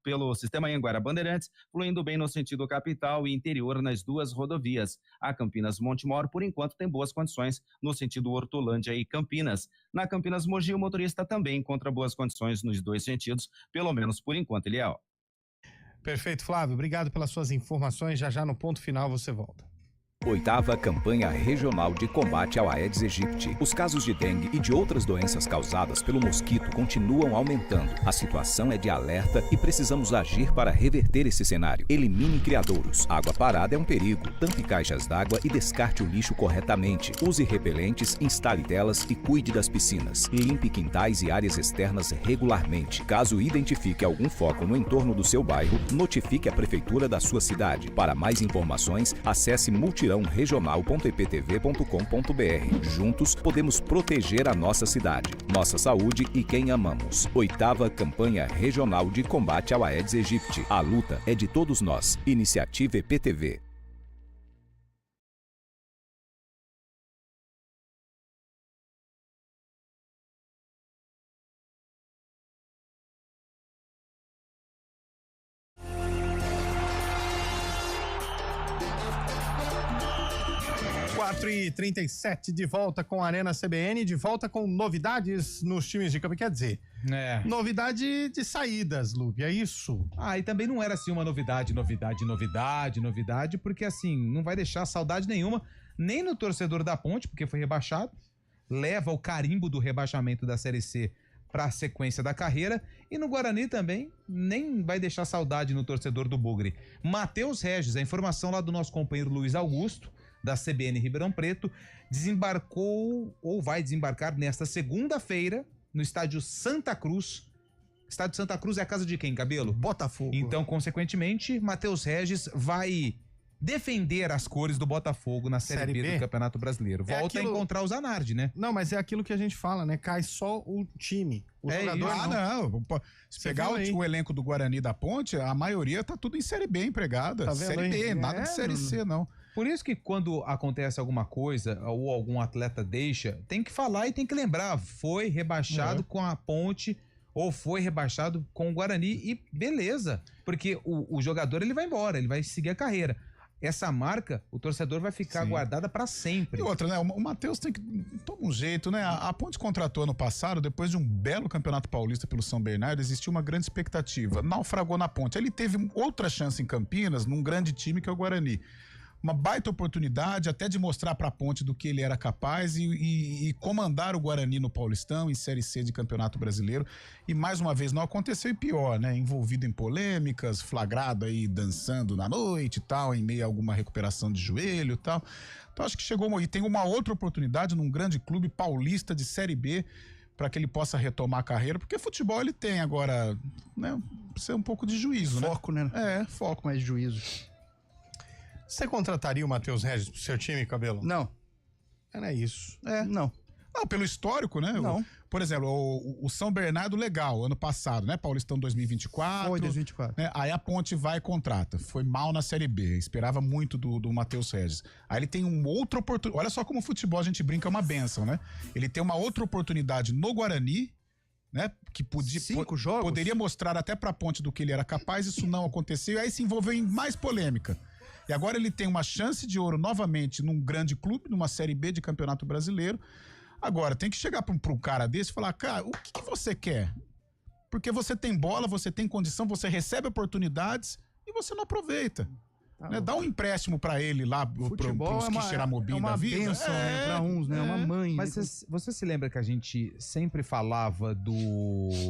Pelo sistema Anhanguera Bandeirantes, fluindo bem no sentido capital e interior nas 2 rodovias. A Campinas Montemor, por enquanto, tem boas condições no sentido Hortolândia e Campinas. Na Campinas Mogi, o motorista também encontra boas condições nos 2 sentidos, pelo menos por enquanto, Eliel. Perfeito, Flávio. Obrigado pelas suas informações. Já no ponto final você volta. 8ª Campanha Regional de Combate ao Aedes aegypti. Os casos de dengue e de outras doenças causadas pelo mosquito continuam aumentando. A situação é de alerta e precisamos agir para reverter esse cenário. Elimine criadouros. Água parada é um perigo. Tampe caixas d'água e descarte o lixo corretamente. Use repelentes, instale telas e cuide das piscinas. Limpe quintais e áreas externas regularmente. Caso identifique algum foco no entorno do seu bairro, notifique a prefeitura da sua cidade. Para mais informações, acesse multirãoregional.iptv.com.br. Juntos podemos proteger a nossa cidade, nossa saúde e quem amamos. 8ª Campanha Regional de Combate ao Aedes aegypti. A luta é de todos nós. Iniciativa IPTV. E 37 de volta com a Arena CBN, de volta com novidades nos times de campo. Quer dizer, novidade de saídas, Lupe, é isso? E também não era assim uma novidade, porque assim, não vai deixar saudade nenhuma, nem no torcedor da Ponte, porque foi rebaixado, leva o carimbo do rebaixamento da Série C para a sequência da carreira, e no Guarani também nem vai deixar saudade no torcedor do Bugre. Matheus Regis, a informação lá do nosso companheiro Luiz Augusto, da CBN Ribeirão Preto, desembarcou ou vai desembarcar nesta segunda-feira no estádio Santa Cruz. Estádio Santa Cruz é a casa de quem, Cabelo? Botafogo. Então, consequentemente, Matheus Regis vai defender as cores do Botafogo na Série B do Campeonato Brasileiro. Volta a encontrar o Zanardi, né? Não, mas é aquilo que a gente fala, né? Cai só o time. O jogador não. Se pegar o elenco do Guarani da Ponte, a maioria tá tudo em Série B empregada. Tá vendo Série B, nada de Série C, não. Por isso que quando acontece alguma coisa ou algum atleta deixa, tem que falar e tem que lembrar, foi rebaixado com a Ponte ou foi rebaixado com o Guarani e beleza, porque o jogador ele vai embora, ele vai seguir a carreira. Essa marca, o torcedor vai ficar guardada para sempre. E outra, né? O Matheus tem que tomar um jeito, né? A Ponte contratou ano passado, depois de um belo Campeonato Paulista pelo São Bernardo, existiu uma grande expectativa. Naufragou na Ponte. Ele teve outra chance em Campinas, num grande time que é o Guarani. Uma baita oportunidade até de mostrar para a Ponte do que ele era capaz e comandar o Guarani no Paulistão, em Série C de Campeonato Brasileiro. E mais uma vez não aconteceu, e pior, né? Envolvido em polêmicas, flagrado aí dançando na noite e tal, em meio a alguma recuperação de joelho e tal. Então acho que chegou e tem uma outra oportunidade num grande clube paulista de Série B para que ele possa retomar a carreira, porque futebol ele tem agora, né? Precisa um pouco de juízo, foco, né? Foco. Mais juízo. Você contrataria o Matheus Regis pro seu time, Cabelo? Não. Era isso. Não. Não, pelo histórico, né? Não. Por exemplo, o São Bernardo, legal, ano passado, né? Paulistão 2024. Foi 2024. Né? Aí a Ponte vai e contrata. Foi mal na Série B. Esperava muito do Matheus Regis. Aí ele tem uma outra oportunidade. Olha só como o futebol a gente brinca, é uma bênção, né? Ele tem uma outra oportunidade no Guarani, né? Que poderia mostrar até pra Ponte do que ele era capaz. Isso não aconteceu. E aí se envolveu em mais polêmica. E agora ele tem uma chance de ouro novamente num grande clube, numa Série B de Campeonato Brasileiro. Agora, tem que chegar para um cara desse e falar, cara, o que você quer? Porque você tem bola, você tem condição, você recebe oportunidades e você não aproveita. Né? Dá um empréstimo para ele lá, pros Quixeramobim da vida. É uma bênção, né? Pra uns, né? É uma mãe. Mas você se lembra que a gente sempre falava do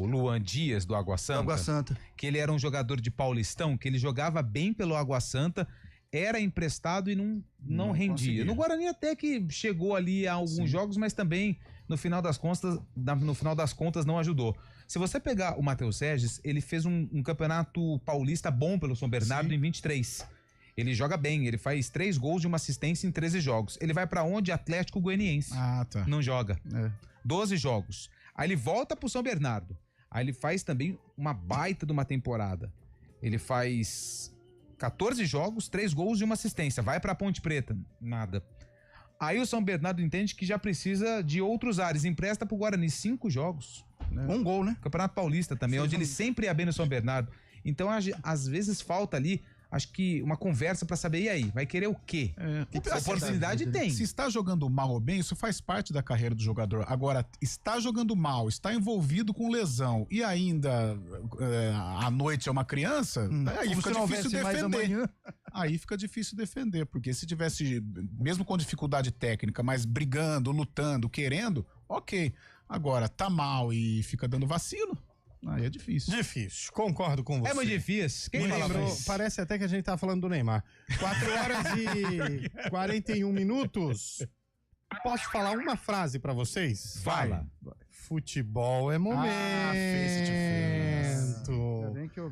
Luan Dias, do Água Santa? Água Santa. Que ele era um jogador de Paulistão, que ele jogava bem pelo Água Santa, era emprestado e não rendia. Conseguia. No Guarani até que chegou ali a alguns jogos, mas também no final das contas não ajudou. Se você pegar o Matheus Regis, ele fez um campeonato paulista bom pelo São Bernardo em 23. Ele joga bem, ele faz 3 gols e uma assistência em 13 jogos. Ele vai pra onde? Atlético Goianiense. Tá. Não joga. 12 jogos. Aí ele volta pro São Bernardo. Aí ele faz também uma baita de uma temporada. Ele faz 14 jogos, 3 gols e uma assistência. Vai pra Ponte Preta. Nada. Aí o São Bernardo entende que já precisa de outros ares. Empresta pro Guarani 5 jogos. Né? 1 gol, né? Campeonato Paulista também, onde ele sempre ia bem no São Bernardo. Então, às vezes, falta ali acho que uma conversa pra saber, e aí, vai querer o quê? Que oportunidade tem. Se está jogando mal ou bem, isso faz parte da carreira do jogador. Agora, está jogando mal, está envolvido com lesão e ainda à noite é uma criança, aí fica difícil defender. Aí fica difícil defender, porque se tivesse, mesmo com dificuldade técnica, mas brigando, lutando, querendo, ok. Agora, tá mal e fica dando vacilo, aí é difícil. Difícil, concordo com você. É muito difícil. Quem lembrou? Parece até que a gente tá falando do Neymar. 4 horas e 41 minutos. Posso falar uma frase pra vocês? Fala. Futebol é momento.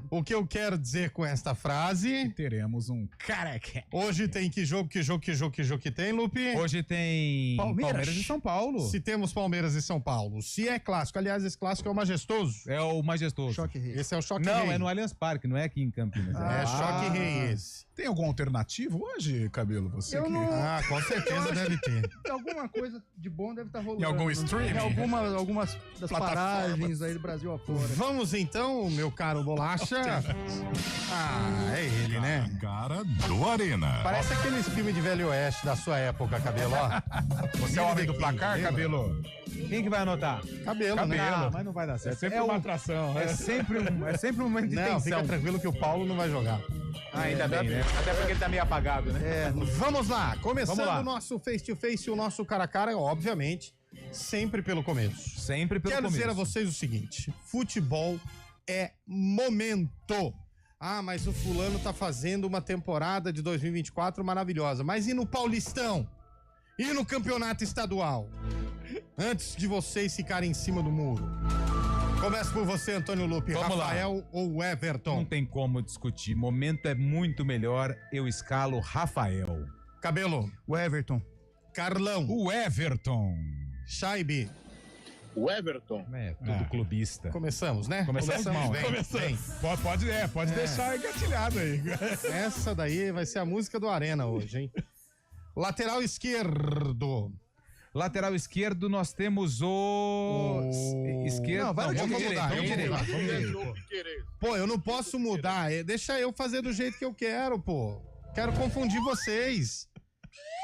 O que eu quero dizer com esta frase? Teremos um careca. Hoje tem que jogo que tem, Lupe? Hoje tem Palmeiras e São Paulo. Se temos Palmeiras e São Paulo. Se é clássico, aliás, esse clássico é o majestoso. É o majestoso. Choque Rei. Esse é o Choque Rei. Não, é no Allianz Parque, não é aqui em Campinas. É Choque Rei esse. Tem algum alternativo hoje, Cabelo? Você que... Ah, com certeza deve ter. Alguma coisa de bom deve estar rolando. Em algum streaming? Algumas das paragens aí do Brasil afora. Vamos então, meu caro Bolacha. É ele, né? Cara do Arena. Parece aqueles filmes de Velho Oeste da sua época, Cabelo, ó. Você é o homem do placar, Cabelo? Quem que vai anotar? Cabelo, né? Ah, mas não vai dar certo. É sempre uma atração. É sempre um momento de Não, tensão. fica tranquilo que o Paulo não vai jogar. Ainda bem, né? Até porque ele tá meio apagado, né? Vamos lá, começando Vamos lá. o nosso face-to-face, o nosso cara a cara, obviamente, sempre pelo começo. Sempre pelo Quero começo. dizer a vocês o seguinte, futebol é momento. Ah, mas o fulano tá fazendo uma temporada de 2024 maravilhosa, mas e no Paulistão? E no campeonato estadual? Antes de vocês ficarem em cima do muro. Começa por você, Antônio Lupe. Vamos Rafael ou Everton? Não tem como discutir. Momento é muito melhor. Eu escalo Rafael. Cabelo. O Everton. Carlão. O Everton. Shaibi. O Everton. É, tudo clubista. Começamos, né? Começamos mal, bem. Pode deixar engatilhado aí. Essa daí vai ser a música do Arena hoje, hein? Lateral esquerdo. Lateral esquerdo, nós temos o... Esquerdo. Não, vai no direito. Pô, eu não posso mudar. Deixa eu fazer do jeito que eu quero, pô. Quero confundir vocês.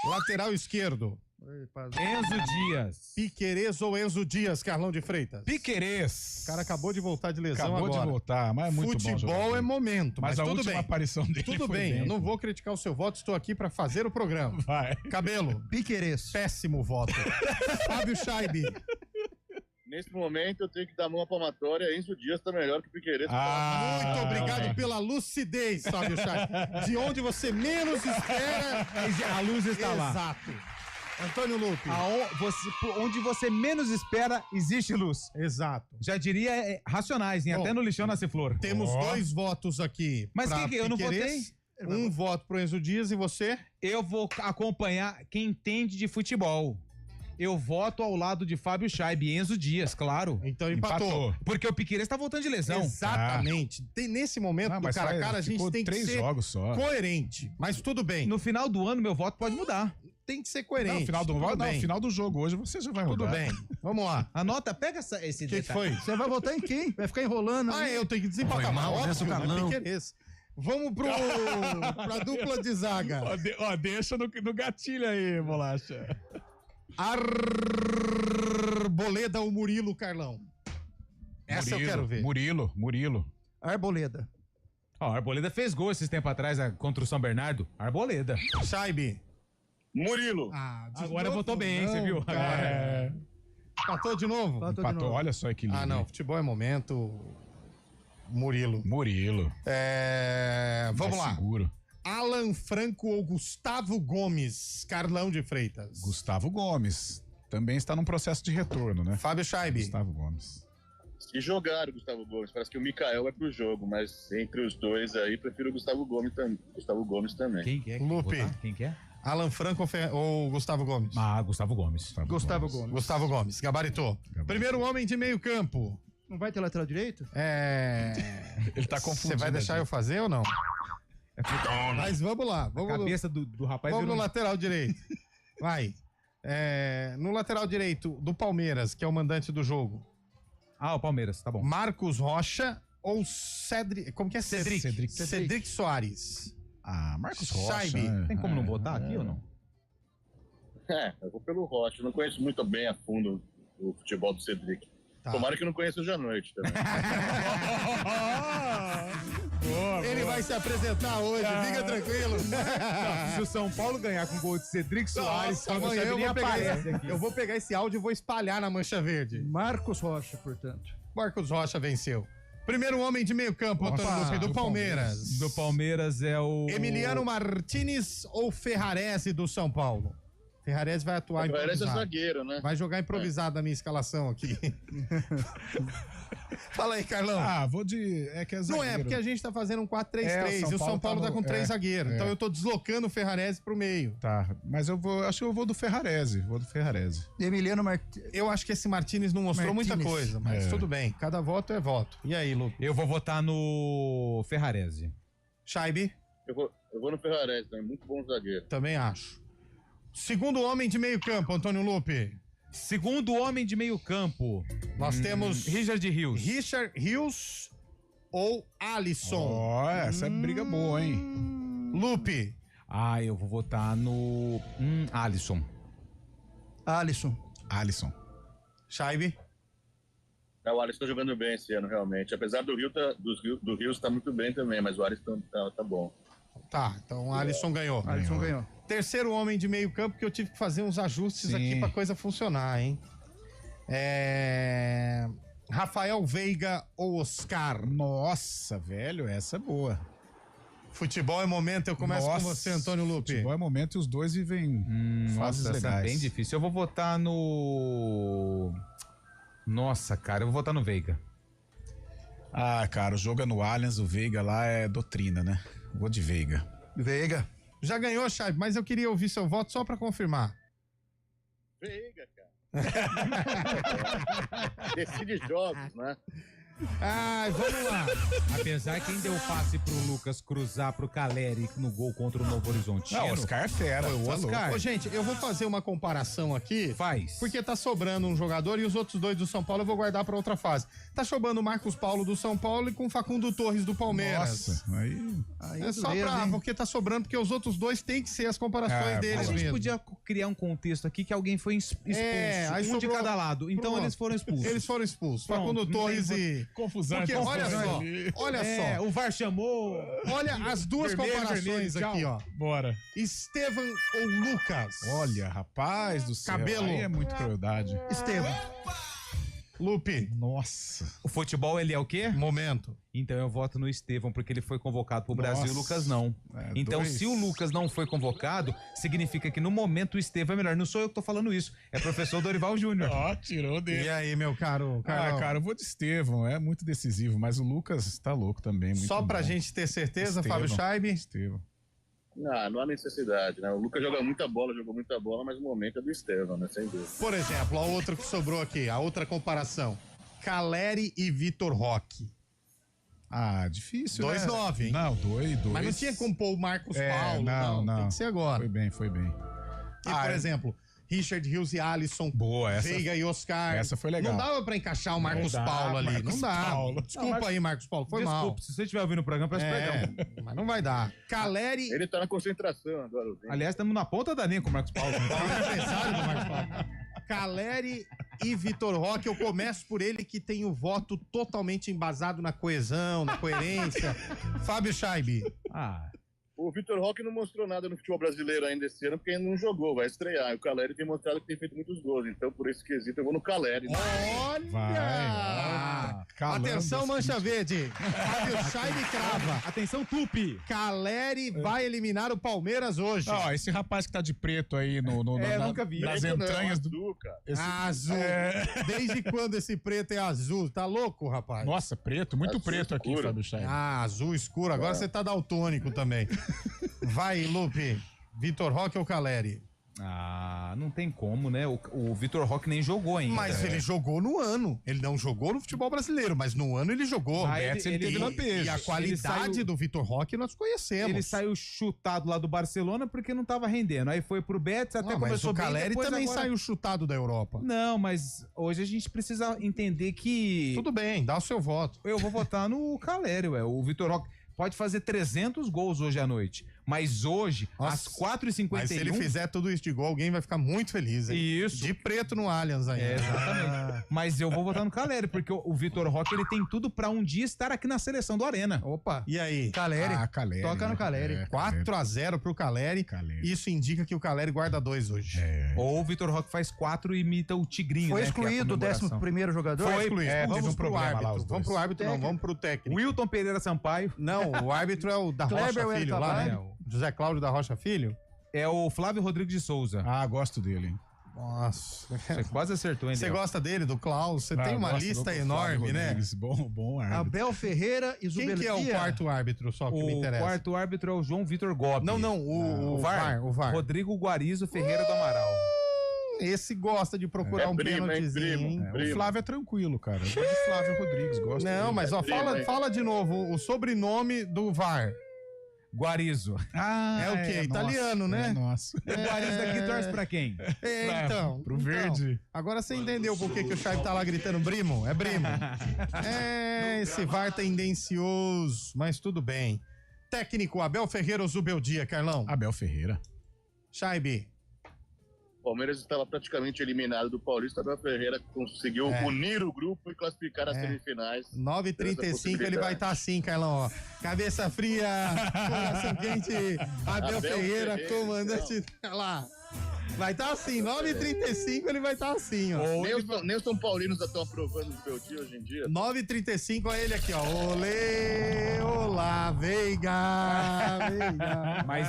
Lateral esquerdo. Enzo Dias. Piquerez ou Enzo Dias, Carlão de Freitas? Piquerez. O cara acabou de voltar de lesão Acabou agora. de voltar, mas é muito bom. Futebol é momento, mas a tudo última bem. aparição dele Tudo foi bem, bem, eu não pô. vou criticar o seu voto, estou aqui para fazer o programa. Vai. Cabelo. Piquerez. Péssimo voto. Fábio Scheibe. Nesse momento eu tenho que dar uma palmatória. Enzo Dias tá melhor que o Piquerez. Muito obrigado pela lucidez, Fábio Scheibe. De onde você menos espera, A luz está lá. Exato. Antônio Lupe. Onde você menos espera, existe luz. Exato. Já diria Racionais, hein? Bom, Até no lixão nasce flor. Temos 2 votos aqui. Mas pra quem que eu não Piquerez. votei? Um voto pro Enzo Dias e você? Eu vou acompanhar quem entende de futebol. Eu voto ao lado de Fábio Scheibe e Enzo Dias, claro. Então empatou. Porque o Piquerez tá voltando de lesão. Exatamente. Nesse momento do cara a cara, a gente tem que ser coerente. Mas tudo bem. No final do ano, meu voto pode mudar. Tem que ser coerente. No final do jogo hoje você já vai mudar. Tudo bem. Vamos lá. Anota, pega esse Que foi? Você vai votar em quem? Vai ficar enrolando. Eu tenho que desempatar. Foi mal, óbvio, né, Carlão? Piquerez. Vamos pra dupla de zaga. Deixa no gatilho aí, Bolacha. Arboleda ou Murilo, Carlão? Essa eu quero ver. Murilo. Arboleda. Ó, a Arboleda fez gol esses tempos atrás contra o São Bernardo. Arboleda. Scheibe. Murilo. Agora votou bem, você viu? Cara. Empatou de novo? Empatou, olha só que lindo. Não, futebol é momento. Murilo. Vamos lá. Seguro. Alan Franco ou Gustavo Gomes? Carlão de Freitas. Gustavo Gomes. Também está num processo de retorno, né? Fábio Scheibe. Gustavo Gomes. Se jogar o Gustavo Gomes, parece que o Mikael vai pro jogo, mas entre os dois aí, prefiro o Gustavo Gomes também. Quem quer? Lupe. Quem quer? Alan Franco ou Gustavo Gomes? Gustavo Gomes. Gustavo Gomes. Gabaritou. Primeiro homem de meio campo. Não vai ter lateral direito? Ele tá confundindo. Você vai deixar eu fazer ou não? Mas vamos lá. A cabeça do rapaz... Vamos no lateral direito. Vai. No lateral direito do Palmeiras, que é o mandante do jogo. O Palmeiras, tá bom. Marcos Rocha ou Cedric... Como que é? Cedric Soares. Marcos Rocha. Tem como não votar aqui ou não? Eu vou pelo Rocha. Eu não conheço muito bem a fundo o futebol do Cedric. Tá. Tomara que eu não conheça hoje à noite também. Ele vai se apresentar hoje, fica tranquilo. Não, se o São Paulo ganhar com gol de Cedric Soares, amanhã eu vou pegar esse áudio e vou espalhar na Mancha Verde. Marcos Rocha, portanto. Marcos Rocha venceu. Primeiro homem de meio campo, Antônio Lupe, do Palmeiras. Do Palmeiras é o... Emiliano Martinez ou Ferrarese do São Paulo? Ferrarese vai atuar improvisado. Ferrarese é zagueiro, né? Vai jogar improvisado na minha escalação aqui. Fala aí, Carlão. Vou de... É que é zagueiro. Não é, porque a gente tá fazendo um 4-3-3 e o São Paulo tá com 3 zagueiros. Então eu tô deslocando o Ferrarese pro meio. Tá, mas acho que eu vou do Ferrarese. Emiliano Martinez. Eu acho que esse Martinez não mostrou muita coisa, mas tudo bem. Cada voto é voto. E aí, Lu? Eu vou votar no Ferrarese. Scheibe? Eu vou no Ferrarese também. Muito bom zagueiro. Também acho. Segundo homem de meio campo, Antônio Lupe. Segundo homem de meio campo. Nós temos Richard Rios. Richard Rios ou Alisson. Essa é briga boa, hein? Lupe. Eu vou votar no Alisson. Alisson. Scheibe. O Alisson tá jogando bem esse ano, realmente. Apesar do Rios tá muito bem também, mas o Alisson tá bom. Tá, então o Alisson ganhou. Alisson ganhou. Terceiro homem de meio campo que eu tive que fazer uns ajustes aqui pra coisa funcionar, hein? Rafael Veiga ou Oscar? Nossa, velho, essa é boa. Futebol é momento, eu começo com você, Antônio Lupe. Futebol é momento e os dois vivem fases legais. Essa é bem difícil. Eu vou votar no... Nossa, cara, eu vou votar no Veiga. Cara, o jogo é no Allianz, o Veiga lá é doutrina, né? Vou de Veiga. Já ganhou, Scheibe, mas eu queria ouvir seu voto só pra confirmar. Veiga, cara. Decide jogos, né? Vamos lá. Apesar que quem deu passe pro Lucas cruzar pro Caleri no gol contra o Novo Horizontino. O Oscar é fera. Foi o Oscar. Gente, eu vou fazer uma comparação aqui. Faz. Porque tá sobrando um jogador e os outros dois do São Paulo eu vou guardar pra outra fase. Tá sobrando o Marcos Paulo do São Paulo e com o Facundo Torres do Palmeiras. Nossa, aí é só porque tá sobrando, porque os outros dois têm que ser as comparações deles mesmo. A gente mesmo. podia criar um contexto aqui que alguém foi expulso. Um de cada lado. Então eles foram expulsos. Facundo Torres e... Confusão. Porque olha só. O VAR chamou. Olha as duas comparações aqui, ó. Bora. Estevam ou Lucas? Olha, rapaz do céu. Cabelo. Aí é muito crueldade. Estevam. Lupe. Nossa. O futebol, ele é o quê? Momento. Então eu voto no Estevão, porque ele foi convocado pro Brasil e o Lucas não. Então, se o Lucas não foi convocado, significa que no momento o Estevão é melhor. Não sou eu que tô falando isso, é professor Dorival Júnior. Tirou dele. E aí, meu caro? Cara, eu vou de Estevão, é muito decisivo, mas o Lucas tá louco também. Muito Só pra gente ter certeza, Fábio Scheibe? Estevão. Não há necessidade, né? O Lucas jogou muita bola, mas o momento é do Estevão, né? Sem dúvida. Por exemplo, a outra que sobrou aqui, a outra comparação. Caleri e Vitor Roque. Difícil, 2-9, hein? Não, 2. Mas não tinha como pôr o Marcos Paulo. Não. Tem que ser agora. Foi bem. Por exemplo, Richard Rios e Alisson. Boa, Veiga e Oscar. Essa foi legal. Não dava pra encaixar o Marcos Paulo ali. Não dá. Desculpa aí, Marcos Paulo. Foi mal. Desculpa, se você estiver ouvindo o programa, peço perdão. Mas não vai dar. Caleri. Ele tá na concentração agora. Aliás, estamos na ponta da linha com o Marcos Paulo. Aniversário do Marcos Paulo. Caleri e Vitor Roque, eu começo por ele que tem o voto totalmente embasado na coesão, na coerência. Fábio Scheibe. O Vitor Roque não mostrou nada no futebol brasileiro ainda esse ano, porque ele não jogou, vai estrear. E o Caleri tem mostrado que tem feito muitos gols. Então, por esse quesito, eu vou no Caleri. Olha! Atenção, Mancha Verde. Fábio Scheibe crava. Atenção, Tupi. Caleri vai eliminar o Palmeiras hoje. Esse rapaz que tá de preto aí nunca vi. nas entranhas do... Azul, cara. Azul. Desde quando esse preto é azul? Tá louco, rapaz? Nossa, preto. Muito azul preto escuro. aqui, Fábio Scheibe. Azul escuro. Agora você tá daltônico também. Vai, Lupe. Vitor Roque ou Caleri? Não tem como, né? O Vitor Roque nem jogou ainda. Mas ele jogou no ano. Ele não jogou no futebol brasileiro, mas no ano ele jogou. Ele teve lampejos. E a qualidade do Vitor Roque nós conhecemos. Ele saiu chutado lá do Barcelona porque não tava rendendo. Aí foi pro Betis, até começou bem. Mas o Caleri também agora... saiu chutado da Europa. Não, mas hoje a gente precisa entender que... Tudo bem, dá o seu voto. Eu vou votar no Caleri, o Vitor Roque. pode fazer 300 gols hoje à noite. Mas hoje, às 4h51... Mas se ele fizer tudo isso de gol, alguém vai ficar muito feliz, hein? Isso. De preto no Allianz aí. Exatamente. Mas eu vou votar no Caleri, porque o Vitor Roque, ele tem tudo pra um dia estar aqui na seleção do Arena. Opa. E aí? Caleri. Caleri. Toca no Caleri. 4-0 pro Caleri. Isso indica que o Caleri guarda 2 hoje. Ou o Vitor Roque faz 4 e imita o Tigrinho, Foi né? excluído o 11º jogador? Foi excluído. Vamos pro árbitro. Vamos pro árbitro, não. Vamos pro técnico. Wilton Pereira Sampaio. Não, o árbitro é o da Kleber Rocha Filho lá, né? Não. José Cláudio da Rocha Filho? É o Flávio Rodrigues de Souza. Gosto dele, hein? Nossa. Você quase acertou, hein? Você gosta dele, do Klaus? Você tem uma lista enorme, né? Bom árbitro. Abel Ferreira e Zubeldia. Quem que é o quarto árbitro, só que me interessa? O quarto árbitro é o João Vitor Gobi. Não, o VAR. Rodrigo Guarizo Ferreira do Amaral. Esse gosta de procurar um pênaltizinho. O Flávio é tranquilo, cara. Eu gosto de Flávio Rodrigues, gosto. Não, mas ó, fala de novo o sobrenome do VAR. Guarizo. É o quê? Italiano, né? Nossa. O Guarizo daqui torce pra quem? Então. Pro verde. Agora você entendeu por que o Chaib tá lá gritando Brimo? É Brimo. Esse VAR tendencioso, mas tudo bem. Técnico Abel Ferreira ou Zubeldia, Carlão? Abel Ferreira. Chaib. O Palmeiras estava praticamente eliminado do Paulista. Abel Ferreira conseguiu unir o grupo e classificar as semifinais. 9h35 ele vai estar assim, Carlão, ó. Cabeça fria, coração quente, Abel Ferreira, comandante. Olha lá. Vai estar assim, 9h35 ele vai estar assim, ó. Nem os São Paulinos já estão aprovando o meu dia hoje em dia. 9h35, olha ele aqui, ó. Olê, olá, Veiga. Mas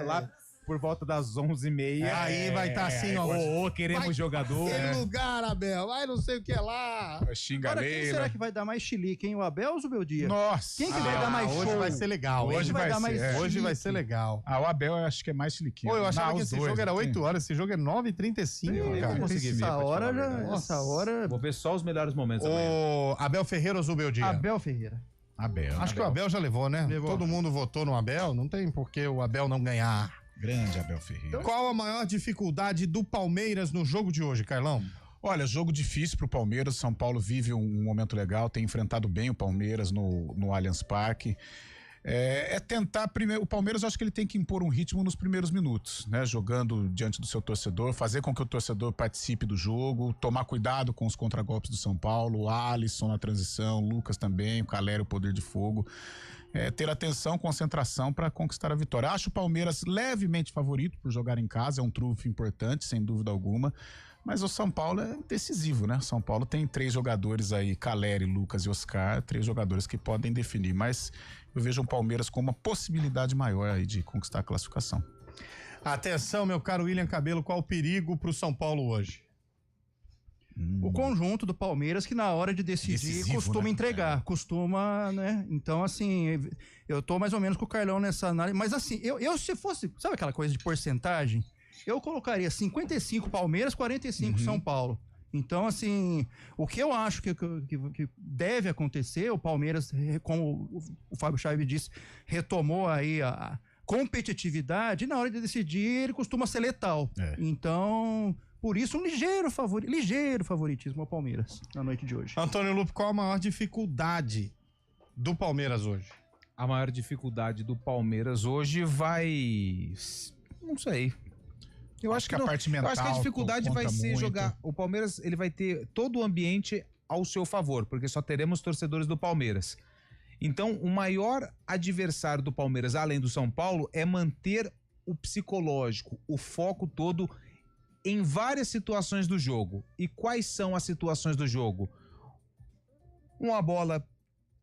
lá por volta das 11h30. Aí vai estar assim, ó. Queremos vai, jogador. Tem lugar, Abel. Vai não sei o que lá. Xinga Agora, quem será que vai dar mais chilique, hein? O Abel ou o Zubeldia? Nossa. Quem que vai dar mais hoje show? Vai ser legal. Hoje vai dar mais Hoje vai ser legal. O Abel eu acho que é mais chiliquinho. Eu achava que esse jogo era 8 horas. Esse jogo é 9h35, cara. Essa hora... Vou ver só os melhores momentos. O Abel Ferreira ou Zubeldia? Abel Ferreira. Acho que o Abel já levou, né? Todo mundo votou no Abel. Não tem por que o Abel não ganhar. Grande Abel Ferreira. Qual a maior dificuldade do Palmeiras no jogo de hoje, Carlão? Olha, jogo difícil pro Palmeiras. São Paulo vive um momento legal, tem enfrentado bem o Palmeiras no Allianz Parque. É tentar primeiro. O Palmeiras, eu acho que ele tem que impor um ritmo nos primeiros minutos, né? Jogando diante do seu torcedor, fazer com que o torcedor participe do jogo, tomar cuidado com os contragolpes do São Paulo, o Alisson na transição, o Lucas também, o Caleri, o poder de fogo. Ter atenção, concentração para conquistar a vitória. Acho o Palmeiras levemente favorito por jogar em casa, é um trunfo importante, sem dúvida alguma, mas o São Paulo é decisivo, né? São Paulo tem 3 jogadores aí, Caleri, Lucas e Oscar, 3 jogadores que podem definir, mas eu vejo o Palmeiras com uma possibilidade maior aí de conquistar a classificação. Atenção, meu caro William Cabelo, qual o perigo pro São Paulo hoje? O conjunto do Palmeiras que na hora de decidir costuma entregar, costuma, né? Então, assim, eu tô mais ou menos com o Carlão nessa análise, mas assim, eu se fosse, sabe aquela coisa de porcentagem? Eu colocaria 55 Palmeiras, 45 São Paulo. Então, assim, o que eu acho que deve acontecer, o Palmeiras, como o Fábio Chaib disse, retomou aí a competitividade, e na hora de decidir ele costuma ser letal. Então... Por isso, um ligeiro favoritismo ao Palmeiras na noite de hoje. Antônio Lupo, qual a maior dificuldade do Palmeiras hoje? A maior dificuldade do Palmeiras hoje vai... Não sei. Eu acho que a parte mental. Eu acho que a dificuldade vai ser muito. jogar. O Palmeiras, ele vai ter todo o ambiente ao seu favor, porque só teremos torcedores do Palmeiras. Então, o maior adversário do Palmeiras, além do São Paulo, é manter o psicológico, o foco todo em várias situações do jogo. E quais são as situações do jogo? Uma bola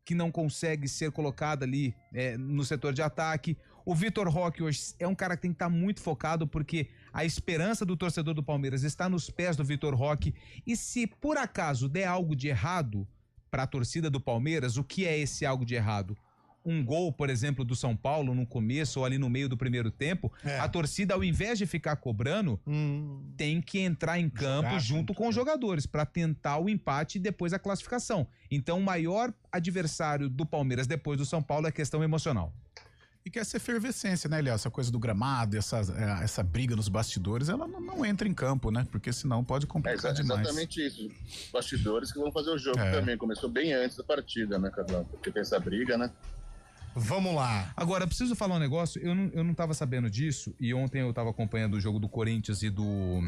que não consegue ser colocada ali no setor de ataque. O Vitor Roque hoje é um cara que tem que estar muito focado, porque a esperança do torcedor do Palmeiras está nos pés do Vitor Roque. E se por acaso der algo de errado para a torcida do Palmeiras, o que é esse algo de errado? Um gol, por exemplo, do São Paulo no começo ou ali no meio do primeiro tempo, a torcida, ao invés de ficar cobrando, tem que entrar em campo junto com os jogadores para tentar o empate e depois a classificação. Então, o maior adversário do Palmeiras depois do São Paulo é a questão emocional. E que essa efervescência, né, Léo? Essa coisa do gramado, essa briga nos bastidores, ela não entra em campo, né? Porque senão pode complicar demais. Exatamente isso. Os bastidores que vão fazer o jogo também. Começou bem antes da partida, né, Carlão? Porque tem essa briga, né? Vamos lá. Agora, eu preciso falar um negócio, eu não tava sabendo disso, e ontem eu tava acompanhando o jogo do Corinthians e do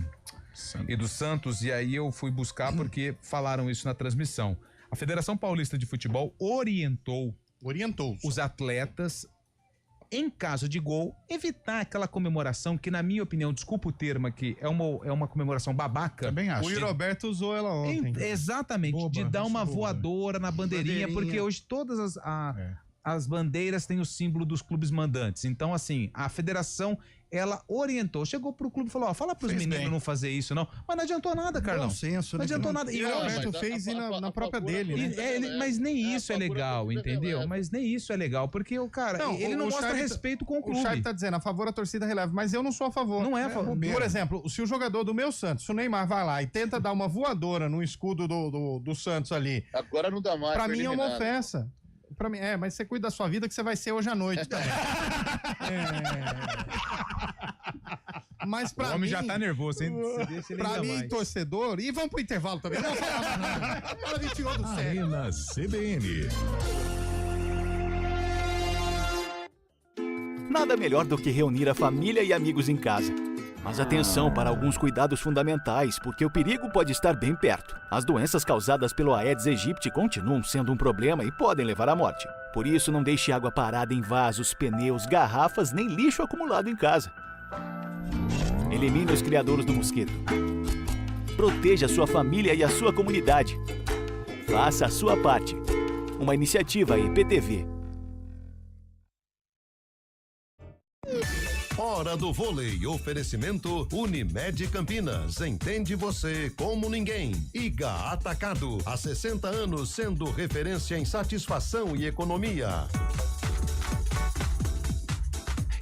Santos, e aí eu fui buscar porque falaram isso na transmissão. A Federação Paulista de Futebol orientou os atletas, em caso de gol, evitar aquela comemoração que, na minha opinião, desculpa o termo aqui, é uma comemoração babaca. Também acho. O Yuri Alberto usou ela ontem. Exatamente, boba, de dar uma voadora na bandeirinha, porque hoje todas as bandeiras têm o símbolo dos clubes mandantes. Então, assim, a federação, ela orientou, chegou pro clube e falou, fala pros meninos não fazer isso, não. Mas não adiantou nada, Carlão. Senso, não adiantou nada. E o Alberto fez na própria dele, né? Mas nem isso é legal, entendeu? Mas nem isso é legal, porque o cara, ele não mostra respeito com o clube. O Chay tá dizendo, a favor a torcida releva, mas eu não sou a favor. Não é a favor. Por exemplo, se o jogador do meu Santos, se o Neymar vai lá e tenta dar uma voadora no escudo do Santos ali... Agora não dá mais. Pra mim é uma ofensa. Pra mim, mas você cuida da sua vida que você vai ser hoje à noite também. Mas pra o homem mim, já tá nervoso, hein? Pra mim, torcedor, e vamos pro intervalo também. Não fala nada. Fala 21 do sério. Arena CBN. Nada melhor do que reunir a família e amigos em casa. Mas atenção para alguns cuidados fundamentais, porque o perigo pode estar bem perto. As doenças causadas pelo Aedes aegypti continuam sendo um problema e podem levar à morte. Por isso, não deixe água parada em vasos, pneus, garrafas, nem lixo acumulado em casa. Elimine os criadouros do mosquito. Proteja a sua família e a sua comunidade. Faça a sua parte. Uma iniciativa IPTV. Hora do vôlei. Oferecimento Unimed Campinas. Entende você como ninguém. Iga Atacado. Há 60 anos sendo referência em satisfação e economia.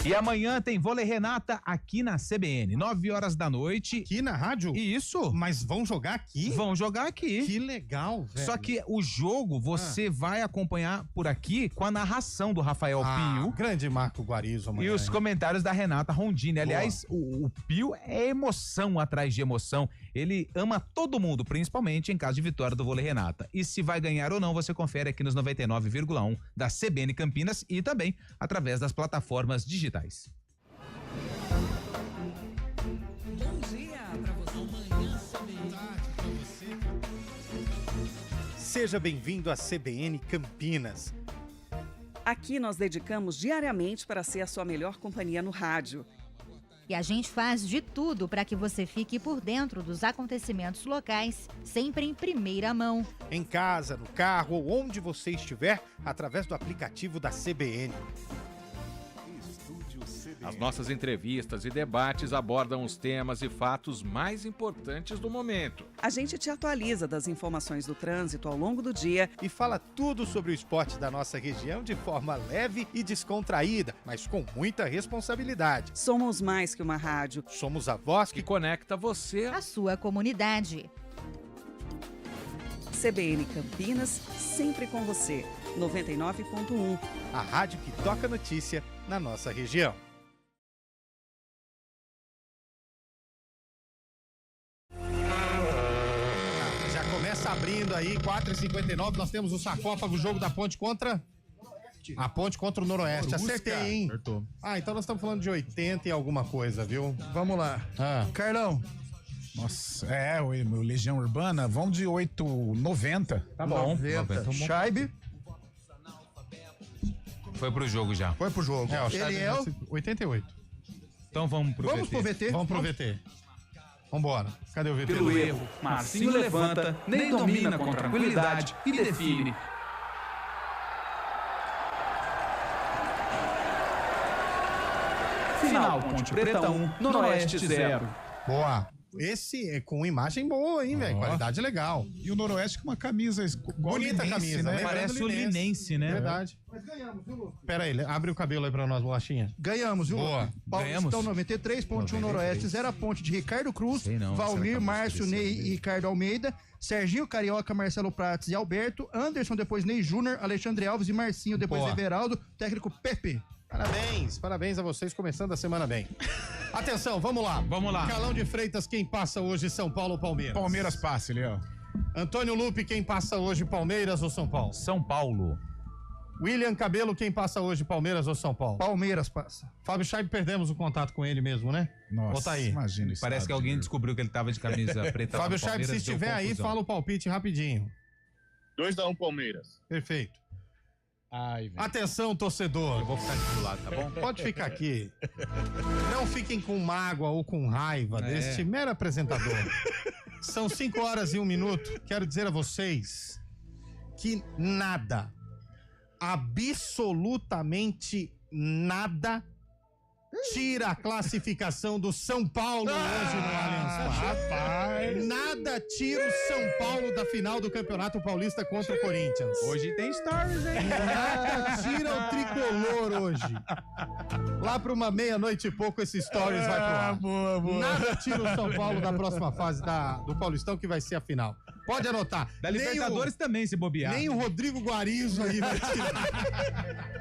E amanhã tem Vôlei Renata aqui na CBN, 9 horas da noite. Aqui na rádio? Isso. Mas vão jogar aqui? Vão jogar aqui. Que legal, velho. Só que o jogo você vai acompanhar por aqui com a narração do Rafael Pio. Grande Marco Guarizo amanhã. E os comentários da Renata Rondini. Aliás, o Pio é emoção atrás de emoção. Ele ama todo mundo, principalmente em caso de vitória do Vôlei Renata. E se vai ganhar ou não, você confere aqui nos 99,1 da CBN Campinas e também através das plataformas digitais. Bom dia pra você. Amanhã pra você. Seja bem-vindo à CBN Campinas. Aqui nós dedicamos diariamente para ser a sua melhor companhia no rádio. E a gente faz de tudo para que você fique por dentro dos acontecimentos locais, sempre em primeira mão. Em casa, no carro ou onde você estiver, através do aplicativo da CBN. As nossas entrevistas e debates abordam os temas e fatos mais importantes do momento. A gente te atualiza das informações do trânsito ao longo do dia e fala tudo sobre o esporte da nossa região de forma leve e descontraída, mas com muita responsabilidade. Somos mais que uma rádio. Somos a voz que conecta você à sua comunidade. CBN Campinas, sempre com você. 99.1. A rádio que toca notícia na nossa região. Abrindo aí, 4h59, nós temos o sarcófago, jogo da Ponte contra... A Ponte contra o Noroeste. Acertei, hein? Acertou. Então nós estamos falando de 80 e alguma coisa, viu? Vamos lá. Carlão. Nossa, o Legião Urbana, vão de 8,90. Tá bom. 90. Scheibe. Foi pro jogo já. Foi pro jogo. Ele é 88. Então vamos pro VT. Vamos pro VT. Vambora. Cadê o VT? Pelo erro, Marcinho levanta, nem domina com tranquilidade e define. Final, Ponte Preta 1, Noroeste 0. Boa. Esse é com imagem boa, hein, velho? Qualidade legal. E o Noroeste com uma camisa bonita camisa, né? Parece o Linense, né? Verdade. Mas ganhamos, viu, Lu? Pera aí, abre o cabelo aí pra nós, bolachinha. Ganhamos, viu? Boa. Paulistão 93, Ponte 1 Noroeste, 0 a ponte de Ricardo Cruz, Valmir, Márcio, Ney e Ricardo Almeida, Serginho, Carioca, Marcelo Prates e Alberto, Anderson, depois Ney Júnior, Alexandre Alves e Marcinho, depois Everaldo, técnico Pepe. Parabéns a vocês, começando a semana bem. Atenção, vamos lá. Calão de Freitas, quem passa hoje, São Paulo ou Palmeiras? Palmeiras passa, Léo. Antônio Lupe, quem passa hoje, Palmeiras ou São Paulo? São Paulo. William Cabelo, quem passa hoje, Palmeiras ou São Paulo? Palmeiras passa. Fábio Chaib, perdemos o contato com ele mesmo, né? Nossa, Bota aí. Imagina isso. Parece que alguém descobriu que ele tava de camisa preta. Fábio Chaib, se estiver aí, fala o palpite rapidinho. 2-1 Palmeiras. Perfeito. Ai, atenção, torcedor. Eu vou ficar aqui do lado, tá bom? Pode ficar aqui. Não fiquem com mágoa ou com raiva deste mero apresentador. São 5 horas e 1 minuto. Quero dizer a vocês que nada, absolutamente nada, tira a classificação do São Paulo hoje no Allianz Parque. Rapaz! Nada tira o São Paulo da final do Campeonato Paulista contra o Corinthians. Hoje tem stories, hein? Nada tira o tricolor hoje. Lá pra uma meia-noite e pouco esse stories vai pro ar. Boa. Nada tira o São Paulo da próxima fase do Paulistão, que vai ser a final. Pode anotar. Da Libertadores também, se bobear. Nem o Rodrigo Guarizo aí vai tirar.